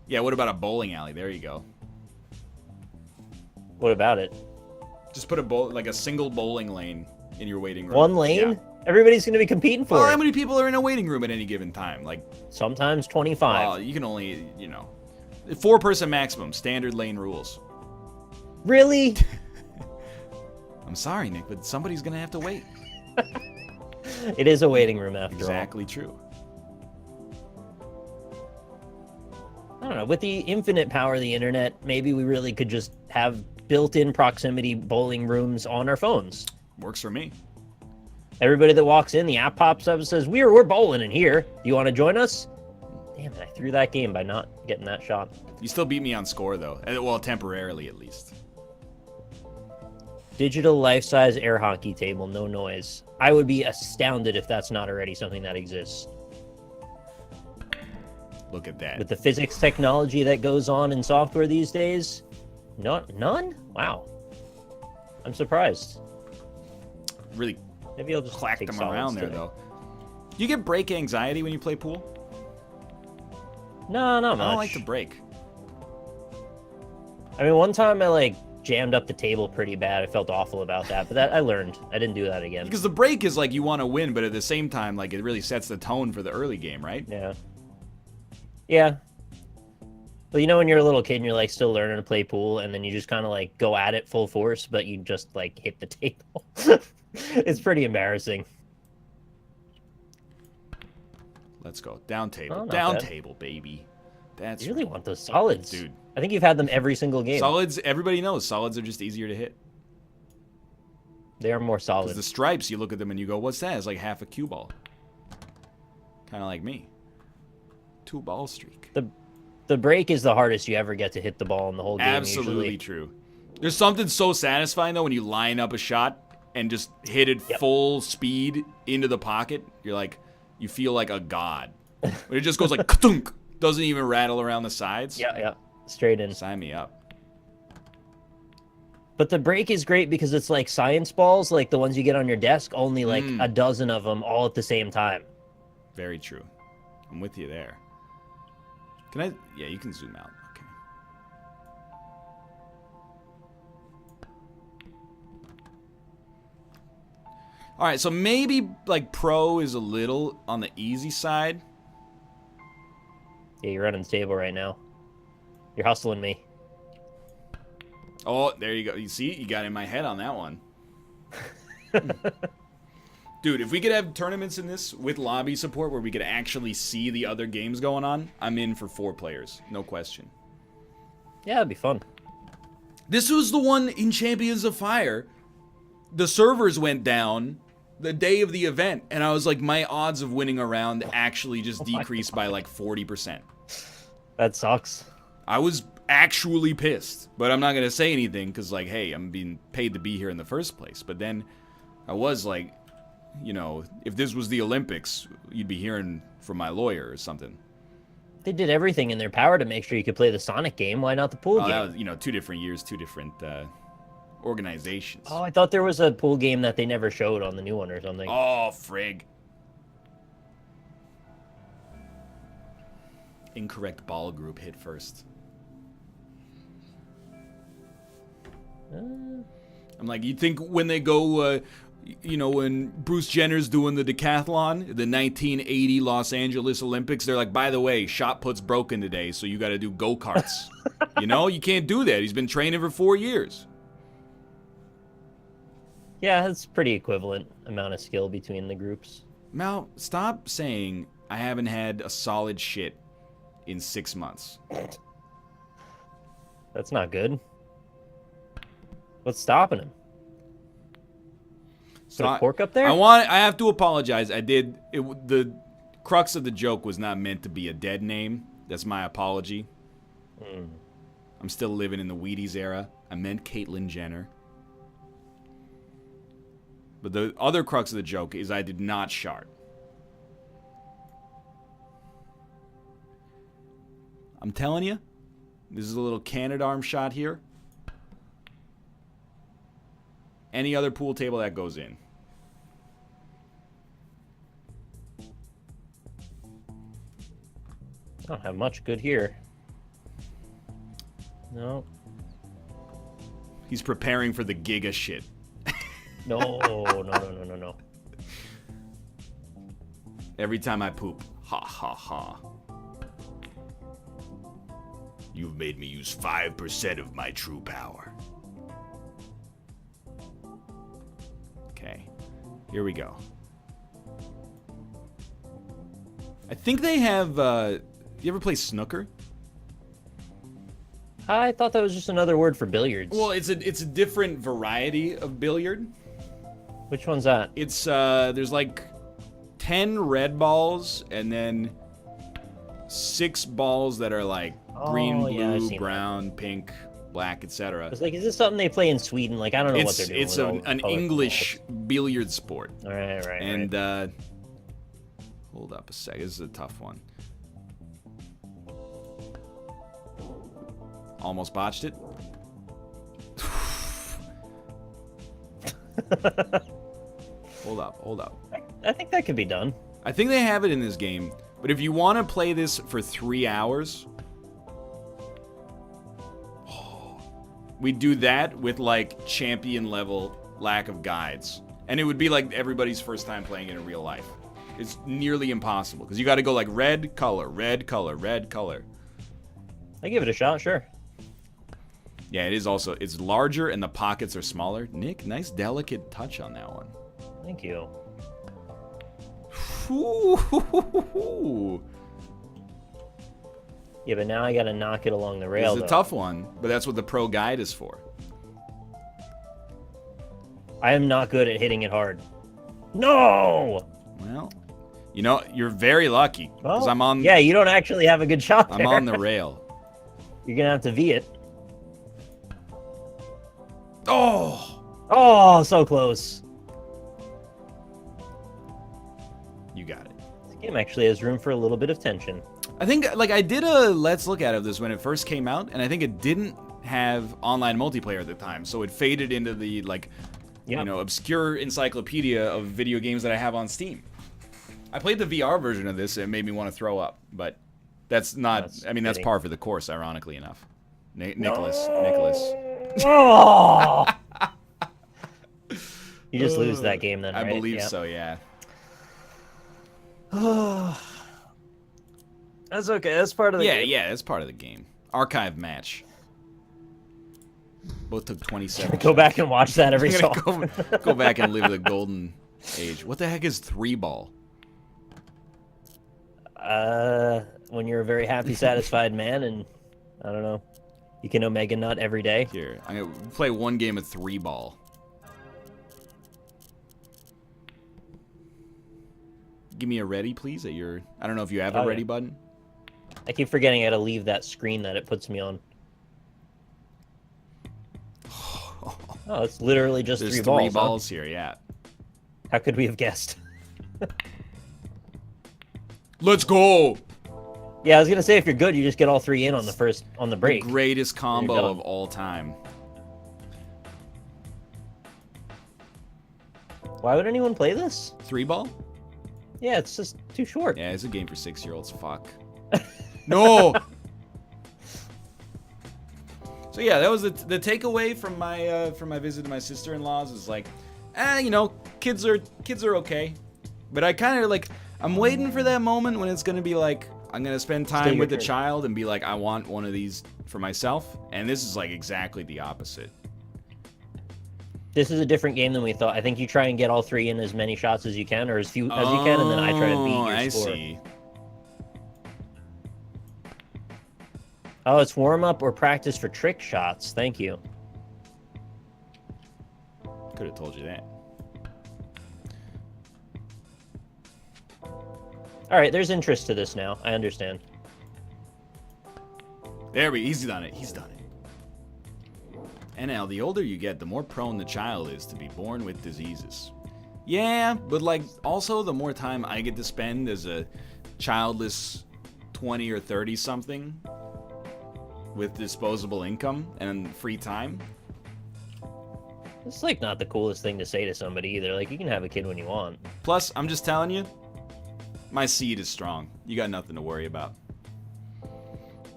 Yeah, what about a bowling alley? There you go. What about it? Just put a single bowling lane in your waiting room. One lane? Yeah. Everybody's going to be competing for Well, it. how many people are in a waiting room at any given time? Like, sometimes 25. well, you can only, 4-person maximum, standard lane rules. Really? I'm sorry, Nick, but somebody's going to have to wait. It is a waiting room after all. Exactly true. I don't know. With the infinite power of the internet, maybe we really could just have built-in proximity bowling rooms on our phones. Works for me. Everybody that walks in, the app pops up and says, we're bowling in here. Do you want to join us? Damn it, I threw that game by not getting that shot. You still beat me on score, though. Well, temporarily, at least. Digital life-size air hockey table, no noise. I would be astounded if that's not already something that exists. Look at that. With the physics technology that goes on in software these days, none? Wow. I'm surprised. Really Maybe I'll just clacked take them solids around there, today. though. Do you get break anxiety when you play pool? No, not much. I don't like to break. I mean, one time I, jammed up the table pretty bad. I felt awful about that, but that I learned. I didn't do that again. Because the break is you want to win, but at the same time, it really sets the tone for the early game, right? Yeah. Yeah. Well, when you're a little kid and you're, still learning to play pool, and then you just kind of, go at it full force, but you just, hit the table. It's pretty embarrassing. Let's go. Down table. Oh, not Down bad. table, baby. That's You really want those solids. Dude. I think you've had them every single game. Solids, everybody knows. Solids are just easier to hit. They are more solid. Because the stripes, you look at them and you go, what's that? It's like half a cue ball. Kind of like me. 2-ball streak. The break is the hardest you ever get to hit the ball in the whole game. Absolutely usually. true. There's something so satisfying, though, when you line up a shot and just hit it full speed into the pocket. You're you feel like a god. But it just goes ka-tunk. Doesn't even rattle around the sides. Yeah. Straight in. Sign me up. But the break is great because it's like science balls, like the ones you get on your desk, only a dozen of them all at the same time. Very true. I'm with you there. Can I? Yeah, you can zoom out. Okay. All right, so maybe pro is a little on the easy side. Yeah, you're running the table right now. You're hustling me. Oh, there you go. You see? You got in my head on that one. Dude, if we could have tournaments in this with lobby support where we could actually see the other games going on, I'm in for 4 players. No question. Yeah, it'd be fun. This was the one in Champions of Fire. The servers went down the day of the event, and I was my odds of winning a round actually just decreased by 40%. That sucks. I was actually pissed, but I'm not going to say anything because, hey, I'm being paid to be here in the first place. But then I was if this was the Olympics, you'd be hearing from my lawyer or something. They did everything in their power to make sure you could play the Sonic game. Why not the pool game? That was, 2 different years, 2 different organizations. Oh, I thought there was a pool game that they never showed on the new one or something. Oh, frig. incorrect ball group hit first. I'm like, you think when they go, when Bruce Jenner's doing the decathlon, the 1980 Los Angeles Olympics, they're like, by the way, shot put's broken today, so you got to do go-karts. You can't do that. He's been training for 4 years. Yeah, it's pretty equivalent amount of skill between the groups. Mal, stop saying I haven't had a solid shit in 6 months. That's not good. What's stopping him? So Put a cork up there? I have to apologize. The crux of the joke was not meant to be a dead name. That's my apology. I'm still living in the Wheaties era. I meant Caitlyn Jenner. But the other crux of the joke is I did not shart. I'm telling you, this is a little Canadarm shot here. Any other pool table that goes in. I don't have much good here. No. He's preparing for the Giga shit. No. Every time I poop, ha ha ha. You've made me use 5% of my true power. Okay, here we go. I think they have, you ever play snooker? I thought that was just another word for billiards. Well, it's a different variety of billiard. Which one's that? It's, there's like 10 red balls and then 6 balls that are like green, blue, brown, pink, black, etc. It's like, is this something they play in Sweden? Like, I don't know what they're doing. It's an English billiard sport. Right. And, hold up a sec. This is a tough one. Almost botched it. Hold up. I think that could be done. I think they have it in this game, but if you want to play this for 3 hours, we do that with like champion level lack of guides, and it would be like everybody's first time playing it in real life. It's nearly impossible because you got to go like red color, red color, red color. I give it a shot, sure. Yeah, it is also, it's larger and the pockets are smaller. Nick, nice delicate touch on that one. Thank you. Ooh. Yeah, but now I gotta knock it along the rail. It's a tough one, but that's what the pro guide is for. I am not good at hitting it hard. No! Well, you're very lucky because Well, I'm on. Yeah, you don't actually have a good shot there. I'm on the rail. You're gonna have to V it. Oh, so close. You got it. This game actually has room for a little bit of tension. I think, I did a Let's Look at of this when it first came out, and I think it didn't have online multiplayer at the time, so it faded into the, obscure encyclopedia of video games that I have on Steam. I played the VR version of this, and it made me want to throw up, but that's not, that's par for the course, ironically enough. Nicholas. Oh! You just lose that game then, right? I believe so, yeah. That's okay. That's part of the game. Yeah, that's part of the game. Archive match. Both took 27 Go back and watch that every so often. Go back and live the golden age. What the heck is 3-ball? When you're a very happy, satisfied man, and I don't know, you can Omega Nut every day. Here, I'm gonna play one game of 3-ball. Give me a ready, please. I don't know if you have a ready button. I keep forgetting I gotta leave that screen that it puts me on. Oh, it's literally just There's 3 balls. 3 balls here, yeah. How could we have guessed? Let's go! Yeah, I was gonna say if you're good, you just get all 3 in on the break. The greatest combo of all time. Why would anyone play this? 3-ball? Yeah, it's just too short. Yeah, it's a game for 6-year-olds. Fuck. No. So yeah, that was the takeaway from my visit to my sister-in-law's is like, you know, kids are okay, but I kind of like I'm waiting for that moment when it's gonna be like I'm gonna spend time with the child and be like I want one of these for myself, and this is like exactly the opposite. This is a different game than we thought. I think you try and get all 3 in as many shots as you can, or as few as you can, and then I try to beat your score. I see. Oh, it's warm-up or practice for trick shots. Thank you. Could have told you that. All right, there's interest to this now. I understand. He's done it. He's done it. And now, the older you get, the more prone the child is to be born with diseases. Yeah, but like, also the more time I get to spend as a childless 20 or 30 something with disposable income and free time. It's like not the coolest thing to say to somebody either. Like, you can have a kid when you want. Plus, I'm just telling you, my seed is strong. You got nothing to worry about.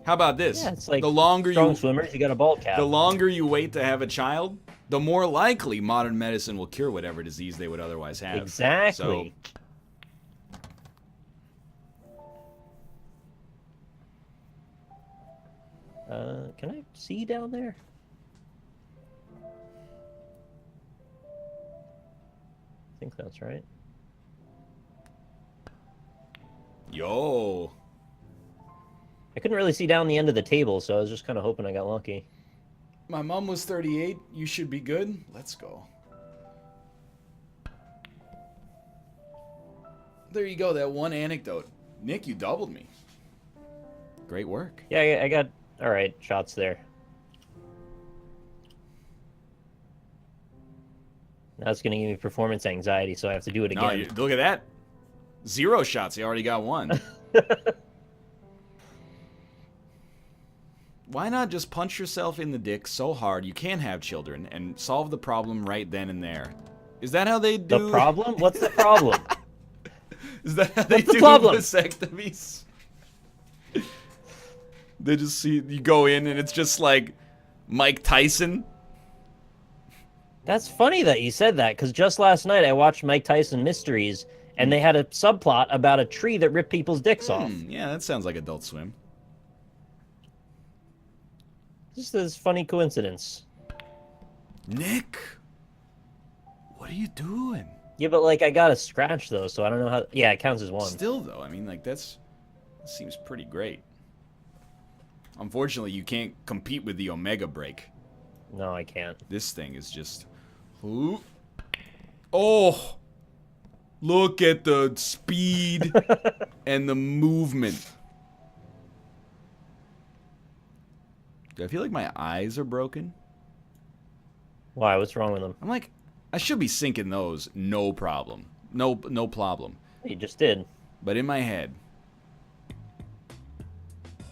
How about this? Yeah, it's like the longer strong swimmers, you got a ball cap. The longer you wait to have a child, the more likely modern medicine will cure whatever disease they would otherwise have. Exactly. Can I see down there? I think that's right. Yo. I couldn't really see down the end of the table, so I was just kind of hoping I got lucky. My mom was 38. You should be good. Let's go. There you go. That one anecdote. Nick, you doubled me. Great work. Yeah, I got... All right, shots there. Now it's going to give me performance anxiety, so I have to do it again. No, look at that. 0 shots. You already got 1. Why not just punch yourself in the dick so hard you can't have children and solve the problem right then and there? Is that how they do... The problem? What's the problem? Is that how they do vasectomies? They just see... You go in and it's just like Mike Tyson. That's funny that you said that, because just last night I watched Mike Tyson Mysteries, and they had a subplot about a tree that ripped people's dicks off. Yeah, that sounds like Adult Swim. Just this funny coincidence. Nick, what are you doing? Yeah, but like I got a scratch though, so I don't know how. Yeah, it counts as 1. Still though, I mean, like that seems pretty great. Unfortunately, you can't compete with the Omega break. No, I can't. This thing is just... Ooh. Oh! Look at the speed and the movement. Do I feel like my eyes are broken? Why? What's wrong with them? I'm like, I should be sinking those, no problem. No problem. You just did. But in my head...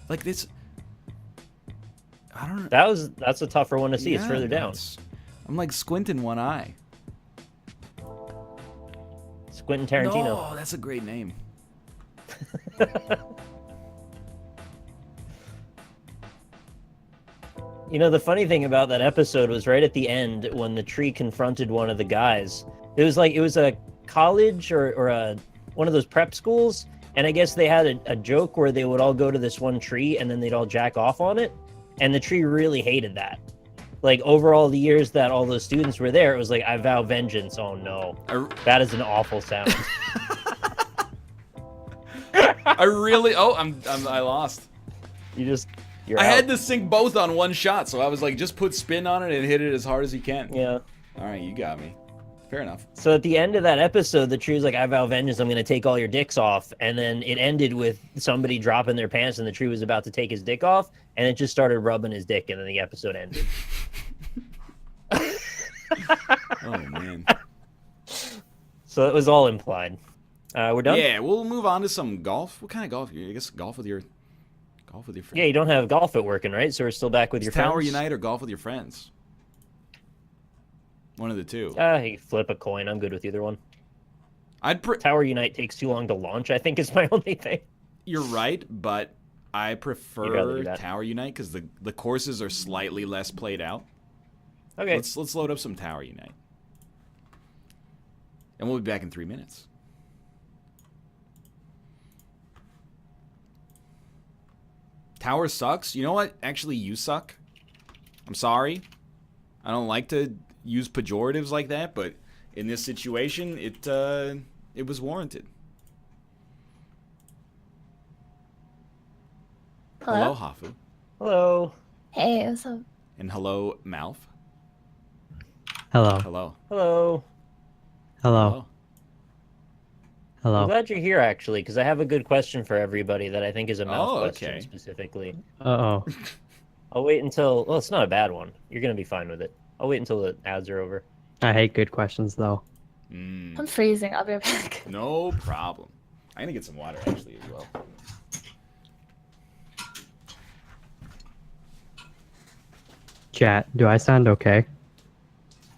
Like this... I don't know. That's a tougher one to see. Yeah, it's further down. I'm like squinting one eye. Quentin Tarantino. Oh, that's a great name. You know, the funny thing about that episode was right at the end when the tree confronted one of the guys. It was a college or one of those prep schools, and I guess they had a joke where they would all go to this one tree and then they'd all jack off on it. And the tree really hated that. Like, over all the years that all those students were there, it was like, I vow vengeance. Oh, no. That is an awful sound. I really... Oh, I lost. You're I out. had to sink both on one shot, so I was like, just put spin on it and hit it as hard as you can. Yeah. All right, you got me. Fair enough. So at the end of that episode, the tree was like, I vow vengeance, I'm going to take all your dicks off. And then it ended with somebody dropping their pants and the tree was about to take his dick off. And it just started rubbing his dick and then the episode ended. Oh, man. So it was all implied. We're done? Yeah, we'll move on to some golf. What kind of golf? I guess golf with your friends. Yeah, you don't have golf at working, right? So we're still back with your friends? Tower Unite or golf with your friends? One of the two. Hey, flip a coin. I'm good with either one. Tower Tower Unite takes too long to launch, I think is my only thing. You're right, but I You'd rather do prefer that. Tower Unite because the courses are slightly less played out. Okay. Let's load up some Tower Unite. And we'll be back in 3 minutes. Tower sucks. You know what? Actually, you suck. I'm sorry. I don't like to use pejoratives like that, but in this situation, it was warranted. Hello, Hafu. Hello. Hey, what's up? And hello, Mouth. Hello. Hello. Hello. Hello. I'm Hello. glad you're here, actually, because I have a good question for everybody that I think is a mouth Oh, question okay. specifically. Uh-oh. I'll wait until... Well, it's not a bad one. You're going to be fine with it. I'll wait until the ads are over. I hate good questions, though. I'm freezing. I'll be right back. No problem. I'm gonna get some water actually as well. Chat, do I sound okay?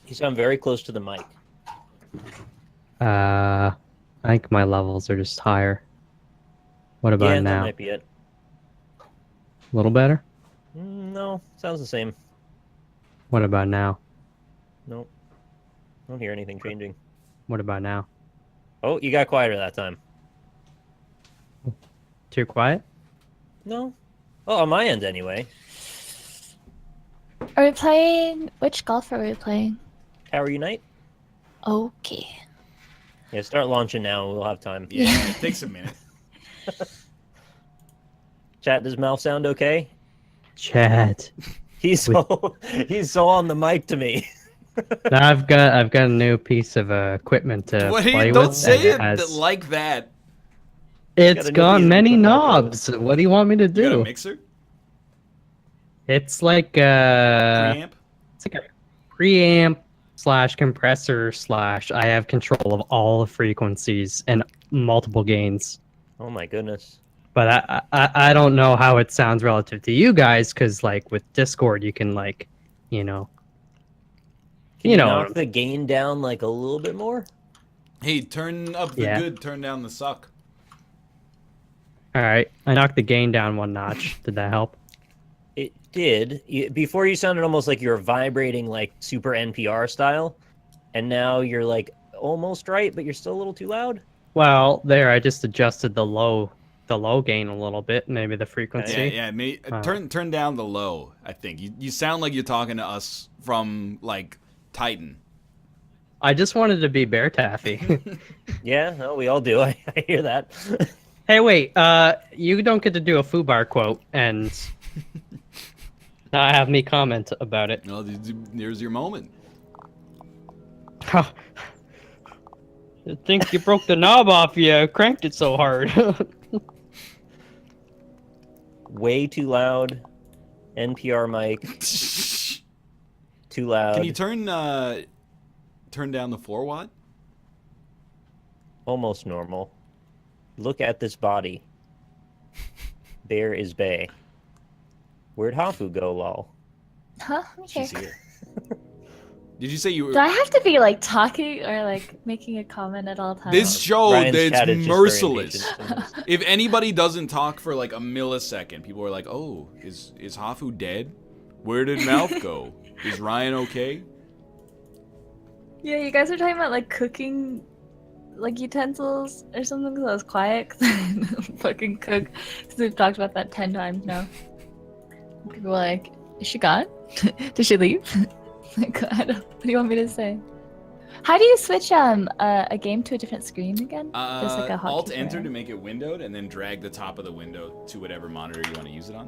You sound very close to the mic. I think my levels are just higher. What about Yeah, that now? might be it. A little better? No, sounds the same. What about now? Nope. I don't hear anything changing. What about now? Oh, you got quieter that time. Too quiet? No. Oh, on my end anyway. Are we playing? Which golf are we playing? Tower Unite? Okay. Yeah, start launching now. We'll have time. Yeah, it takes a minute. Chat, does Mal sound okay? Chat. He's so on the mic to me. I've got a new piece of equipment to What do play you, with. don't say it has, like that. It's got a new got piece of many equipment. knobs. What do you want me to You got a do? mixer? It's like Preamp? it's like a preamp / compressor / I have control of all the frequencies and multiple gains. Oh my goodness. But I don't know how it sounds relative to you guys, because like with Discord you can like, you know. Can you know knock what the gain down like a little bit more? Hey, turn up the Yeah. good, turn down the suck. All right, I knocked the gain down 1 notch. Did that help? It did. Before you sounded almost like you were vibrating like super NPR style, and now you're like almost right, but you're still a little too loud. Well, there I just adjusted the low gain a little bit, maybe the frequency. Yeah. Turn down the low. I think you sound like you're talking to us from like Titan. I just wanted to be Bear Taffy. Yeah, no, we all do. I hear that. Hey, wait. You don't get to do a Fubar quote and not have me comment about it. No, there's your moment. I think you broke the knob off. You cranked it so hard. Way too loud. NPR mic. Too loud. Can you turn down the 4-watt? Almost normal. Look at this body. There is Bay. Where'd Hafu go, lol? Huh? I'm here. She's here. Did you say you were? Do I have to be like talking or like making a comment at all times? This show, Ryan's chat it's is just very merciless. impatient. If anybody doesn't talk for like a millisecond, people are like, "Oh, is Hafu dead? Where did Mouth go? Is Ryan okay?" Yeah, you guys are talking about like cooking, like utensils or something. Because I was quiet because I don't fucking cook. Because we've talked about that 10 times now. People were like, "Is she gone? Did she leave?" Like, I don't. What do you want me to say? How do you switch a game to a different screen again? There's like a hotkey Alt for enter it. to make it windowed, and then drag the top of the window to whatever monitor you want to use it on.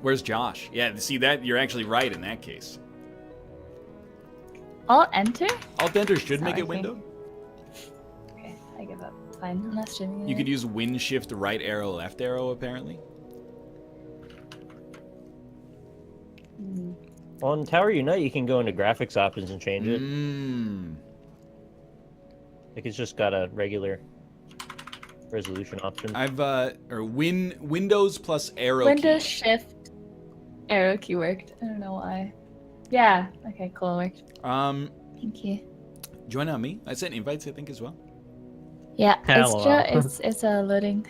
Where's Josh? Yeah, see that you're actually right in that case. Alt enter? Alt enter should make Sorry, it windowed. Okay, I give up. Fine, I'm not streaming. You could use Win Shift right arrow left arrow apparently. On Tower Unite, you can go into graphics options and change it. Like it's just got a regular resolution option. I've or Windows plus arrow Windows key. Shift arrow key worked. I don't know why. Yeah. Okay. Cool. It worked. Thank you. Join on me. I sent invites I think as well. Yeah, LOL. it's loading.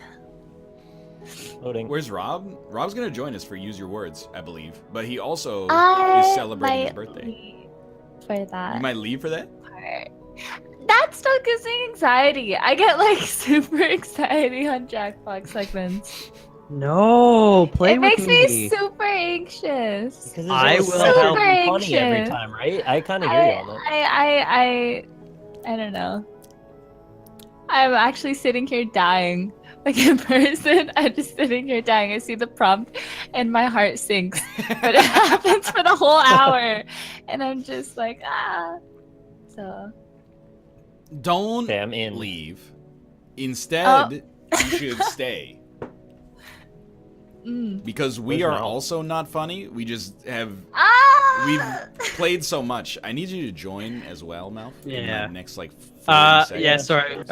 Loading. Where's Rob? Rob's gonna join us for Use Your Words, I believe. But he also is I celebrating his might birthday. leave for that You might leave for that? part. That still gives me anxiety. I get like super anxiety on Jackbox segments. No, play It with makes me super anxious. Because I it's will always help. funny every Anxious. time, right? I kind of hear you on that. I don't know. I'm actually sitting here dying. Like in person, I'm just sitting here dying. I see the prompt and my heart sinks. But it happens for the whole hour. And I'm just like, ah. So Don't Okay, I'm in. leave. Instead, you should stay. Because we Where's are Mal? also not funny. We just have we've played so much. I need you to join as well, Malf. In Yeah. the next like 40 seconds. Yeah, sorry.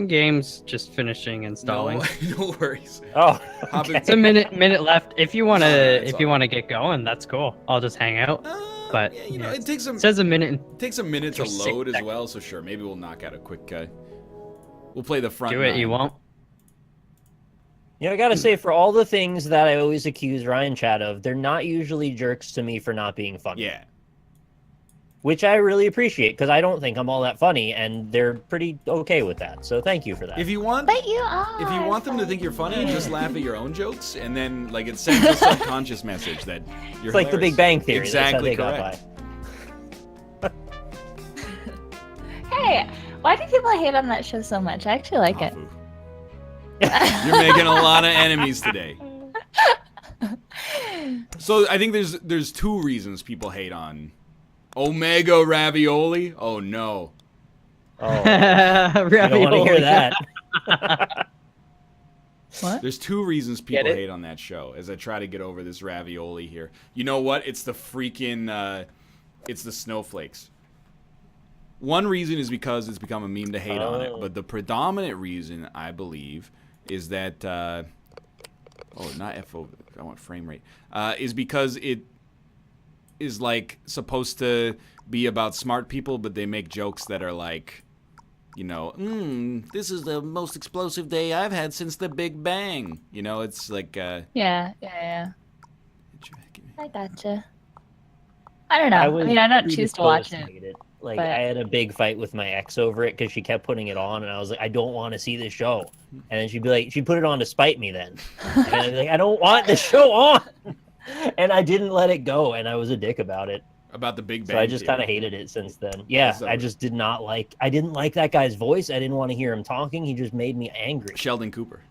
Game's just finishing installing. No worries. Oh, Hop in- It's a minute left. If you wanna it's if you all wanna get going, that's cool. I'll just hang out. But yeah, you know, yeah, it takes it says a minute. takes a minute to for 6 load as seconds. well. So sure, maybe we'll knock out a quick. We'll play the front. Do it. You nine. won't. you know, I gotta say, for all the things that I always accuse Ryan Chat of, they're not usually jerks to me for not being funny. Yeah. Which I really appreciate, because I don't think I'm all that funny, and they're pretty okay with that. So thank you for that. If you want, but you are. if you want them to think you're funny, just laugh at your own jokes, and then like it sends a subconscious message that you're. It's like the Big Bang Theory. Exactly That's how they correct. got by. Hey, why do people hate on that show so much? I actually like it. Hafu. You're making a lot of enemies today. So I think there's two reasons people hate on Omega Ravioli. Oh no. Oh, you don't want to hear that. What? There's two reasons people Get it? hate on that show as I try to get over this ravioli here. You know what? It's the freaking it's the snowflakes. One reason is because it's become a meme to hate on it, but the predominant reason, I believe, is that not FO, I want frame rate. Is because it is like supposed to be about smart people, but they make jokes that are like, you know, this is the most explosive day I've had since the Big Bang. You know, it's like Yeah. I gotcha. I don't know. I mean, I don't choose to watch it. predisposed to hate it. Like, but- I had a big fight with my ex over it because she kept putting it on, and I was like, I don't want to see this show. And then she'd be like, she'd put it on to spite me then. And I'd be like, I don't want this show on. And I didn't let it go, and I was a dick about it. about the Big Bang. So I just Theory. kind of hated it since then. Yeah, So- I just didn't like that guy's voice. I didn't want to hear him talking. He just made me angry. Sheldon Cooper.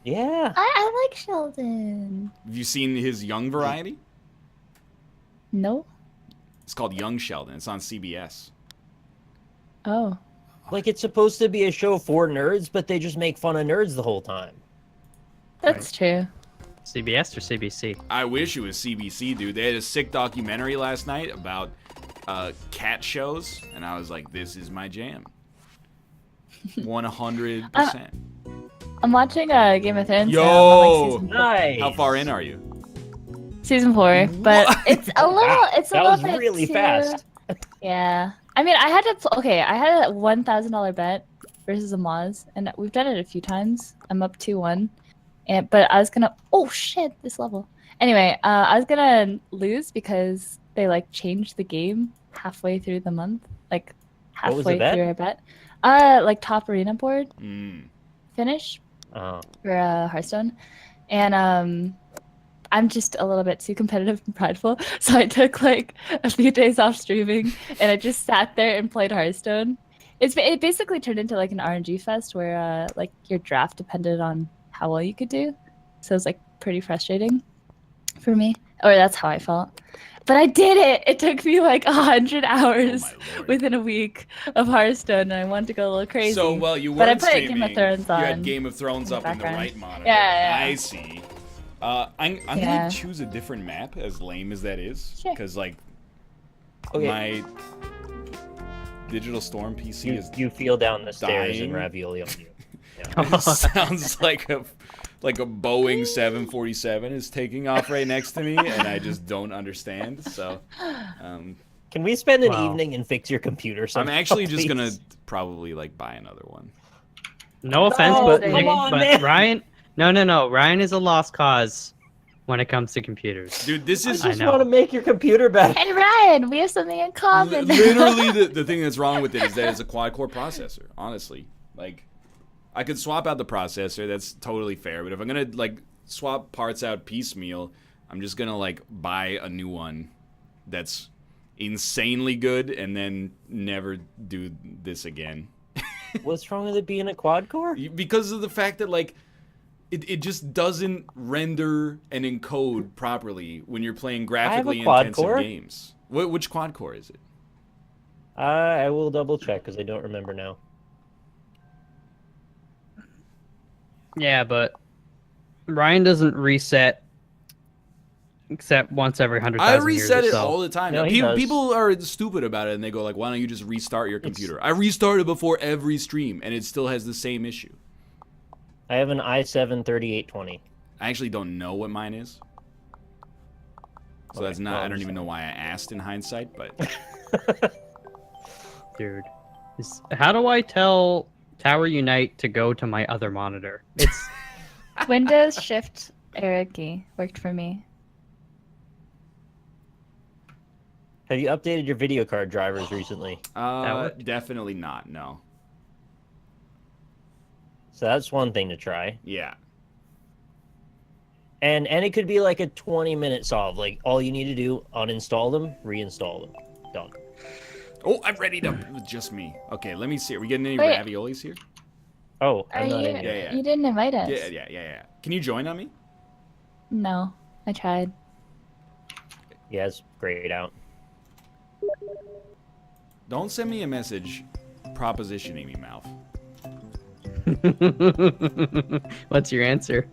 Yeah. I like Sheldon. Have you seen his young variety? No. It's called Young Sheldon. It's on CBS. Oh. Like, it's supposed to be a show for nerds, but they just make fun of nerds the whole time. That's true. CBS or CBC? I wish it was CBC, dude. They had a sick documentary last night about cat shows, and I was like, this is my jam. 100%. I'm watching Game of Thrones. Yo! now. I'm on, like, Nice. How far in are you? season 4, but What? it's a little. It's a That little was bit really too- fast. Yeah. I mean, I had a $1,000 bet versus a Moz, and we've done it a few times. I'm up 2-1, but I was gonna. Oh shit! This level. Anyway, I was gonna lose because they like changed the game halfway through the month, like What was the halfway bet? through our bet. Like top arena board finish Oh. for Hearthstone, and I'm just a little bit too competitive and prideful, so I took like a few days off streaming, and I just sat there and played Hearthstone. It basically turned into like an RNG fest where like your draft depended on how well you could do, so it was like pretty frustrating for me, or that's how I felt. But I did it. It took me like 100 hours Oh my lord. within a week of Hearthstone, and I wanted to go a little crazy. So, well, you But I weren't put streaming. Game of Thrones You had on Game of Thrones in the up in the background. right monitor. Yeah. I see. I'm Yeah. gonna choose a different map, as lame as that is, Sure. because like Okay. my Digital Storm PC is You feel down the stairs dying. and ravioli on you. it sounds like a Boeing 747 is taking off right next to me, and I just don't understand. So, Can we spend an Wow. evening and fix your computer somehow, I'm actually just gonna please? probably like buy another one. No offense, but come Nick, on, but man. Ryan, no. Ryan is a lost cause when it comes to computers. Dude, this I is just know. want to make your computer better. Hey Ryan, we have something in common. literally the thing that's wrong with it is that it's a quad-core processor, honestly. Like, I could swap out the processor, that's totally fair, but if I'm gonna, like, swap parts out piecemeal, I'm just gonna, like, buy a new one that's insanely good and then never do this again. What's wrong with it being a quad core? Because of the fact that, like, it just doesn't render and encode properly when you're playing graphically quad intensive core. games. Which quad core is it? I will double check because I don't remember now. Yeah, but Ryan doesn't reset except once every 100,000 I years reset or it so. all the time. No, he does. People are stupid about it and they go like, why don't you just restart your computer? I restart it before every stream and it still has the same issue. I have an i7-3820. I actually don't know what mine is. So Okay, that's not, well, I I'm don't just- even know why I asked in hindsight, but Dude, how do I tell Tower Unite to go to my other monitor? It's Windows Shift arrow key worked for me. Have you updated your video card drivers recently? worked? definitely not, no. So that's one thing to try. Yeah. And it could be like a 20-minute solve. Like, all you need to do, uninstall them, reinstall them. Done. Oh, I'm ready to, just me. Okay, let me see. Are we getting any Wait. raviolis here? Oh, Are I'm not you? in here. Yeah. You didn't invite us. Yeah. Can you join on me? No, I tried. Yeah, it's grayed out. Don't send me a message propositioning me, Malf. What's your answer?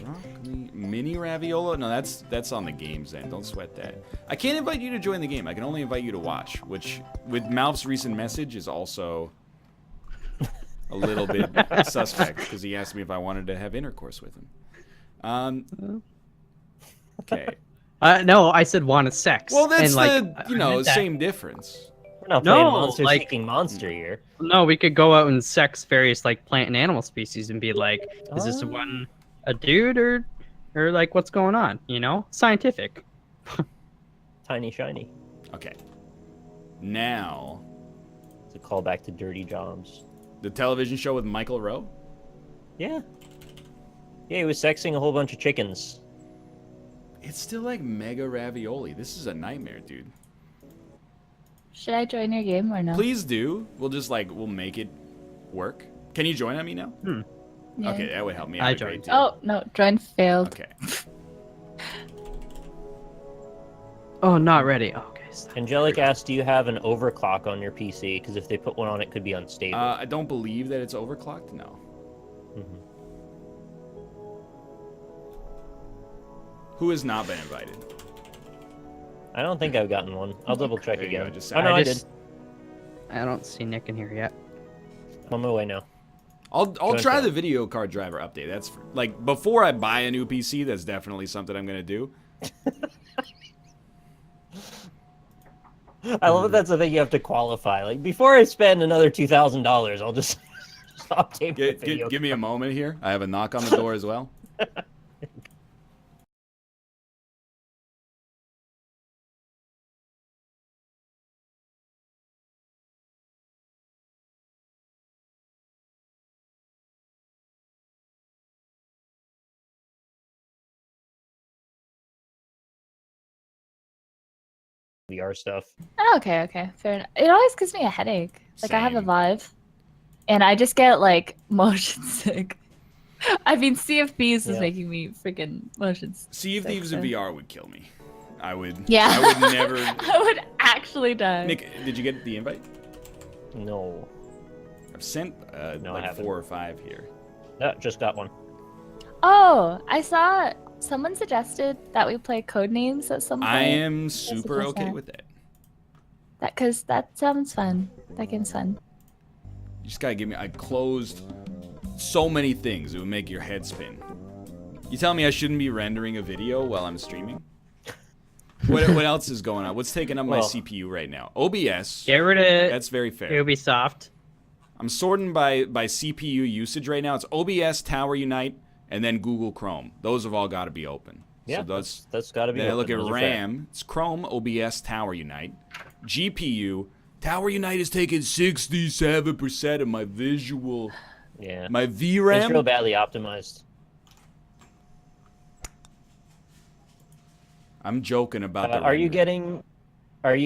Broccoli, mini raviola? No, that's on the games end. Don't sweat that. I can't invite you to join the game. I can only invite you to watch, which with Malf's recent message is also a little bit suspect because he asked me if I wanted to have intercourse with him. Okay. No, I said want a sex. Well, that's and, like, the, I meant that. same difference. We're not playing No, monster like- seeking monster here. No, we could go out and sex various like plant and animal species and be like, is this Oh. one a dude or like what's going on? You know, scientific. Tiny shiny. Okay. Now, It's a callback to Dirty Jobs. the television show with Michael Rowe? Yeah. Yeah, he was sexing a whole bunch of chickens. It's still like mega ravioli. This is a nightmare, dude. Should I join your game or no? Please do. We'll make it work. Can you join on me now? Yeah. Okay, that would help me. I out a great joined. deal. Oh no, join failed. Okay. Oh, not ready. Okay. Stop. Angelic asked, do you have an overclock on your PC? Because if they put one on, it could be unstable. I don't believe that it's overclocked. No. Mhm. Who has not been invited? I don't think I've gotten one. I'll double check There you again. go, just Oh, no, I did. I don't see Nick in here yet. I'm on my way now. I'll Join try failed. the video card driver update. That's like before I buy a new PC. That's definitely something I'm gonna do. I love that that's the thing you have to qualify. Like, before I spend another $2,000, I'll just update my video. Give me a moment here. I have a knock on the door as well. VR stuff. Oh, okay, fair enough. It always gives me a headache. Like I have a Same. Vive, and I just get like motion sick. I mean, Sea of Thieves is Yeah. making me freaking motion sick. Sea of Thieves in so- VR would kill me. I would. Yeah. I would never. I would actually die. Nick, did you get the invite? No. I've sent No, I like haven't. 4 or 5 here. No, just got one. Oh, I saw someone suggested that we play Codenames at some point. I am super suggest okay that. with that. Because that sounds fun. That game's fun. You just gotta give me. I closed so many things. It would make your head spin. You tell me I shouldn't be rendering a video while I'm streaming? What else is going on? What's taking up my Well- CPU right now? OBS. Get rid of That's very fair. Ubisoft. I'm sorting by CPU usage right now. It's OBS, Tower Unite, and then Google Chrome. Those have all got to be open. Yeah, So that's got to be. then I look at open. Those are fair. RAM. It's Chrome, OBS, Tower Unite. GPU. Tower Unite is taking 67% of my visual. Yeah. My It's real VRAM. badly optimized. I'm joking about the. Are you rendering.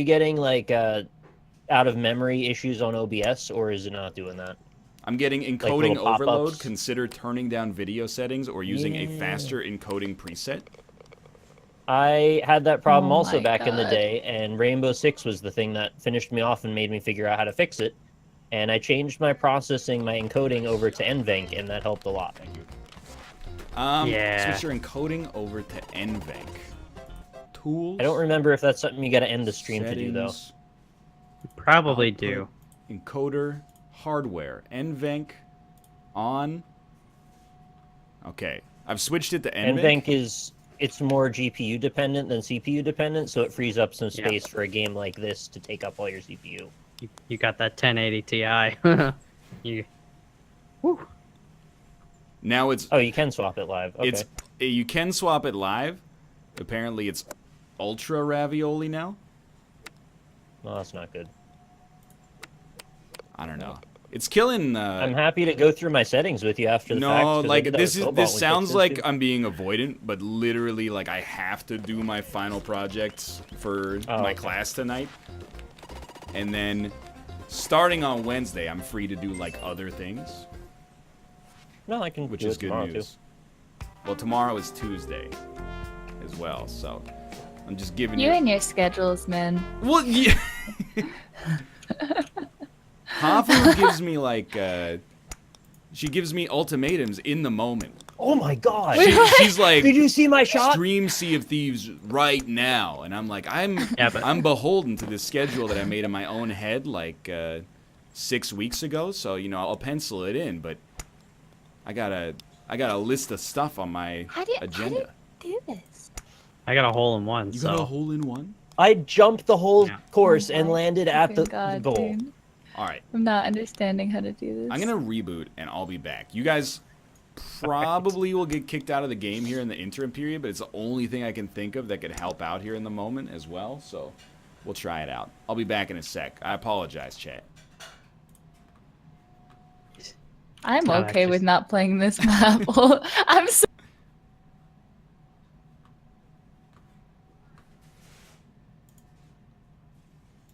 getting like out of memory issues on OBS, or is it not doing that? I'm getting encoding little pop-ups? overload. Consider turning down video settings or using a Yeah. faster encoding preset. I had that problem Oh also my back in the God. day, and Rainbow Six was the thing that finished me off and made me figure out how to fix it. And I changed my processing, my encoding over to NVENC, and that helped a lot. Yeah. Switch your encoding over to NVENC. Tools. I don't remember if that's something you got to end the stream to do, though. settings, Probably output, do. Encoder, hardware, NVENC, on. Okay, I've switched it to NVENC. NVENC it's more GPU dependent than CPU dependent, so it frees up some Yeah. space for a game like this to take up all your CPU. You got that 1080 Ti. you. Now it's Oh, you can swap it live. Okay. you can swap it live. Apparently, it's ultra ravioli now. No, that's not good. I don't know. It's killing. I'm happy to go through my settings with you after the fact. No, 'cause I like did that this with is Cobalt this when sounds Kickstarter like too. I'm being avoidant, but literally, like I have to do my final projects for my okay. class tonight, and then starting on Wednesday, I'm free to do like other things, No, I can which do is it good tomorrow, news. Well, tomorrow is Tuesday, as well, so I'm just giving You and your schedules, man. Well, yeah. Hafu gives me like she gives me ultimatums in the moment. Too. Oh my god! She's like, Did you see my shot? stream Sea of Thieves right now, and I'm like, Yeah, but- I'm beholden to this schedule that I made in my own head like 6 weeks ago. So I'll pencil it in, but I got a list of stuff on my How do you agenda. do this? I got a hole in one. You so got a hole in one? I jumped the whole Yeah. course Oh and my landed at the God, goal. dude. All right, I'm not understanding how to do this. I'm gonna reboot and I'll be back. You guys probably will get kicked out of the game here in the interim period, but it's the only thing I can think of that could help out here in the moment as well. So we'll try it out. I'll be back in a sec. I apologize, chat. I'm No, okay it's with just- not playing this map. I'm so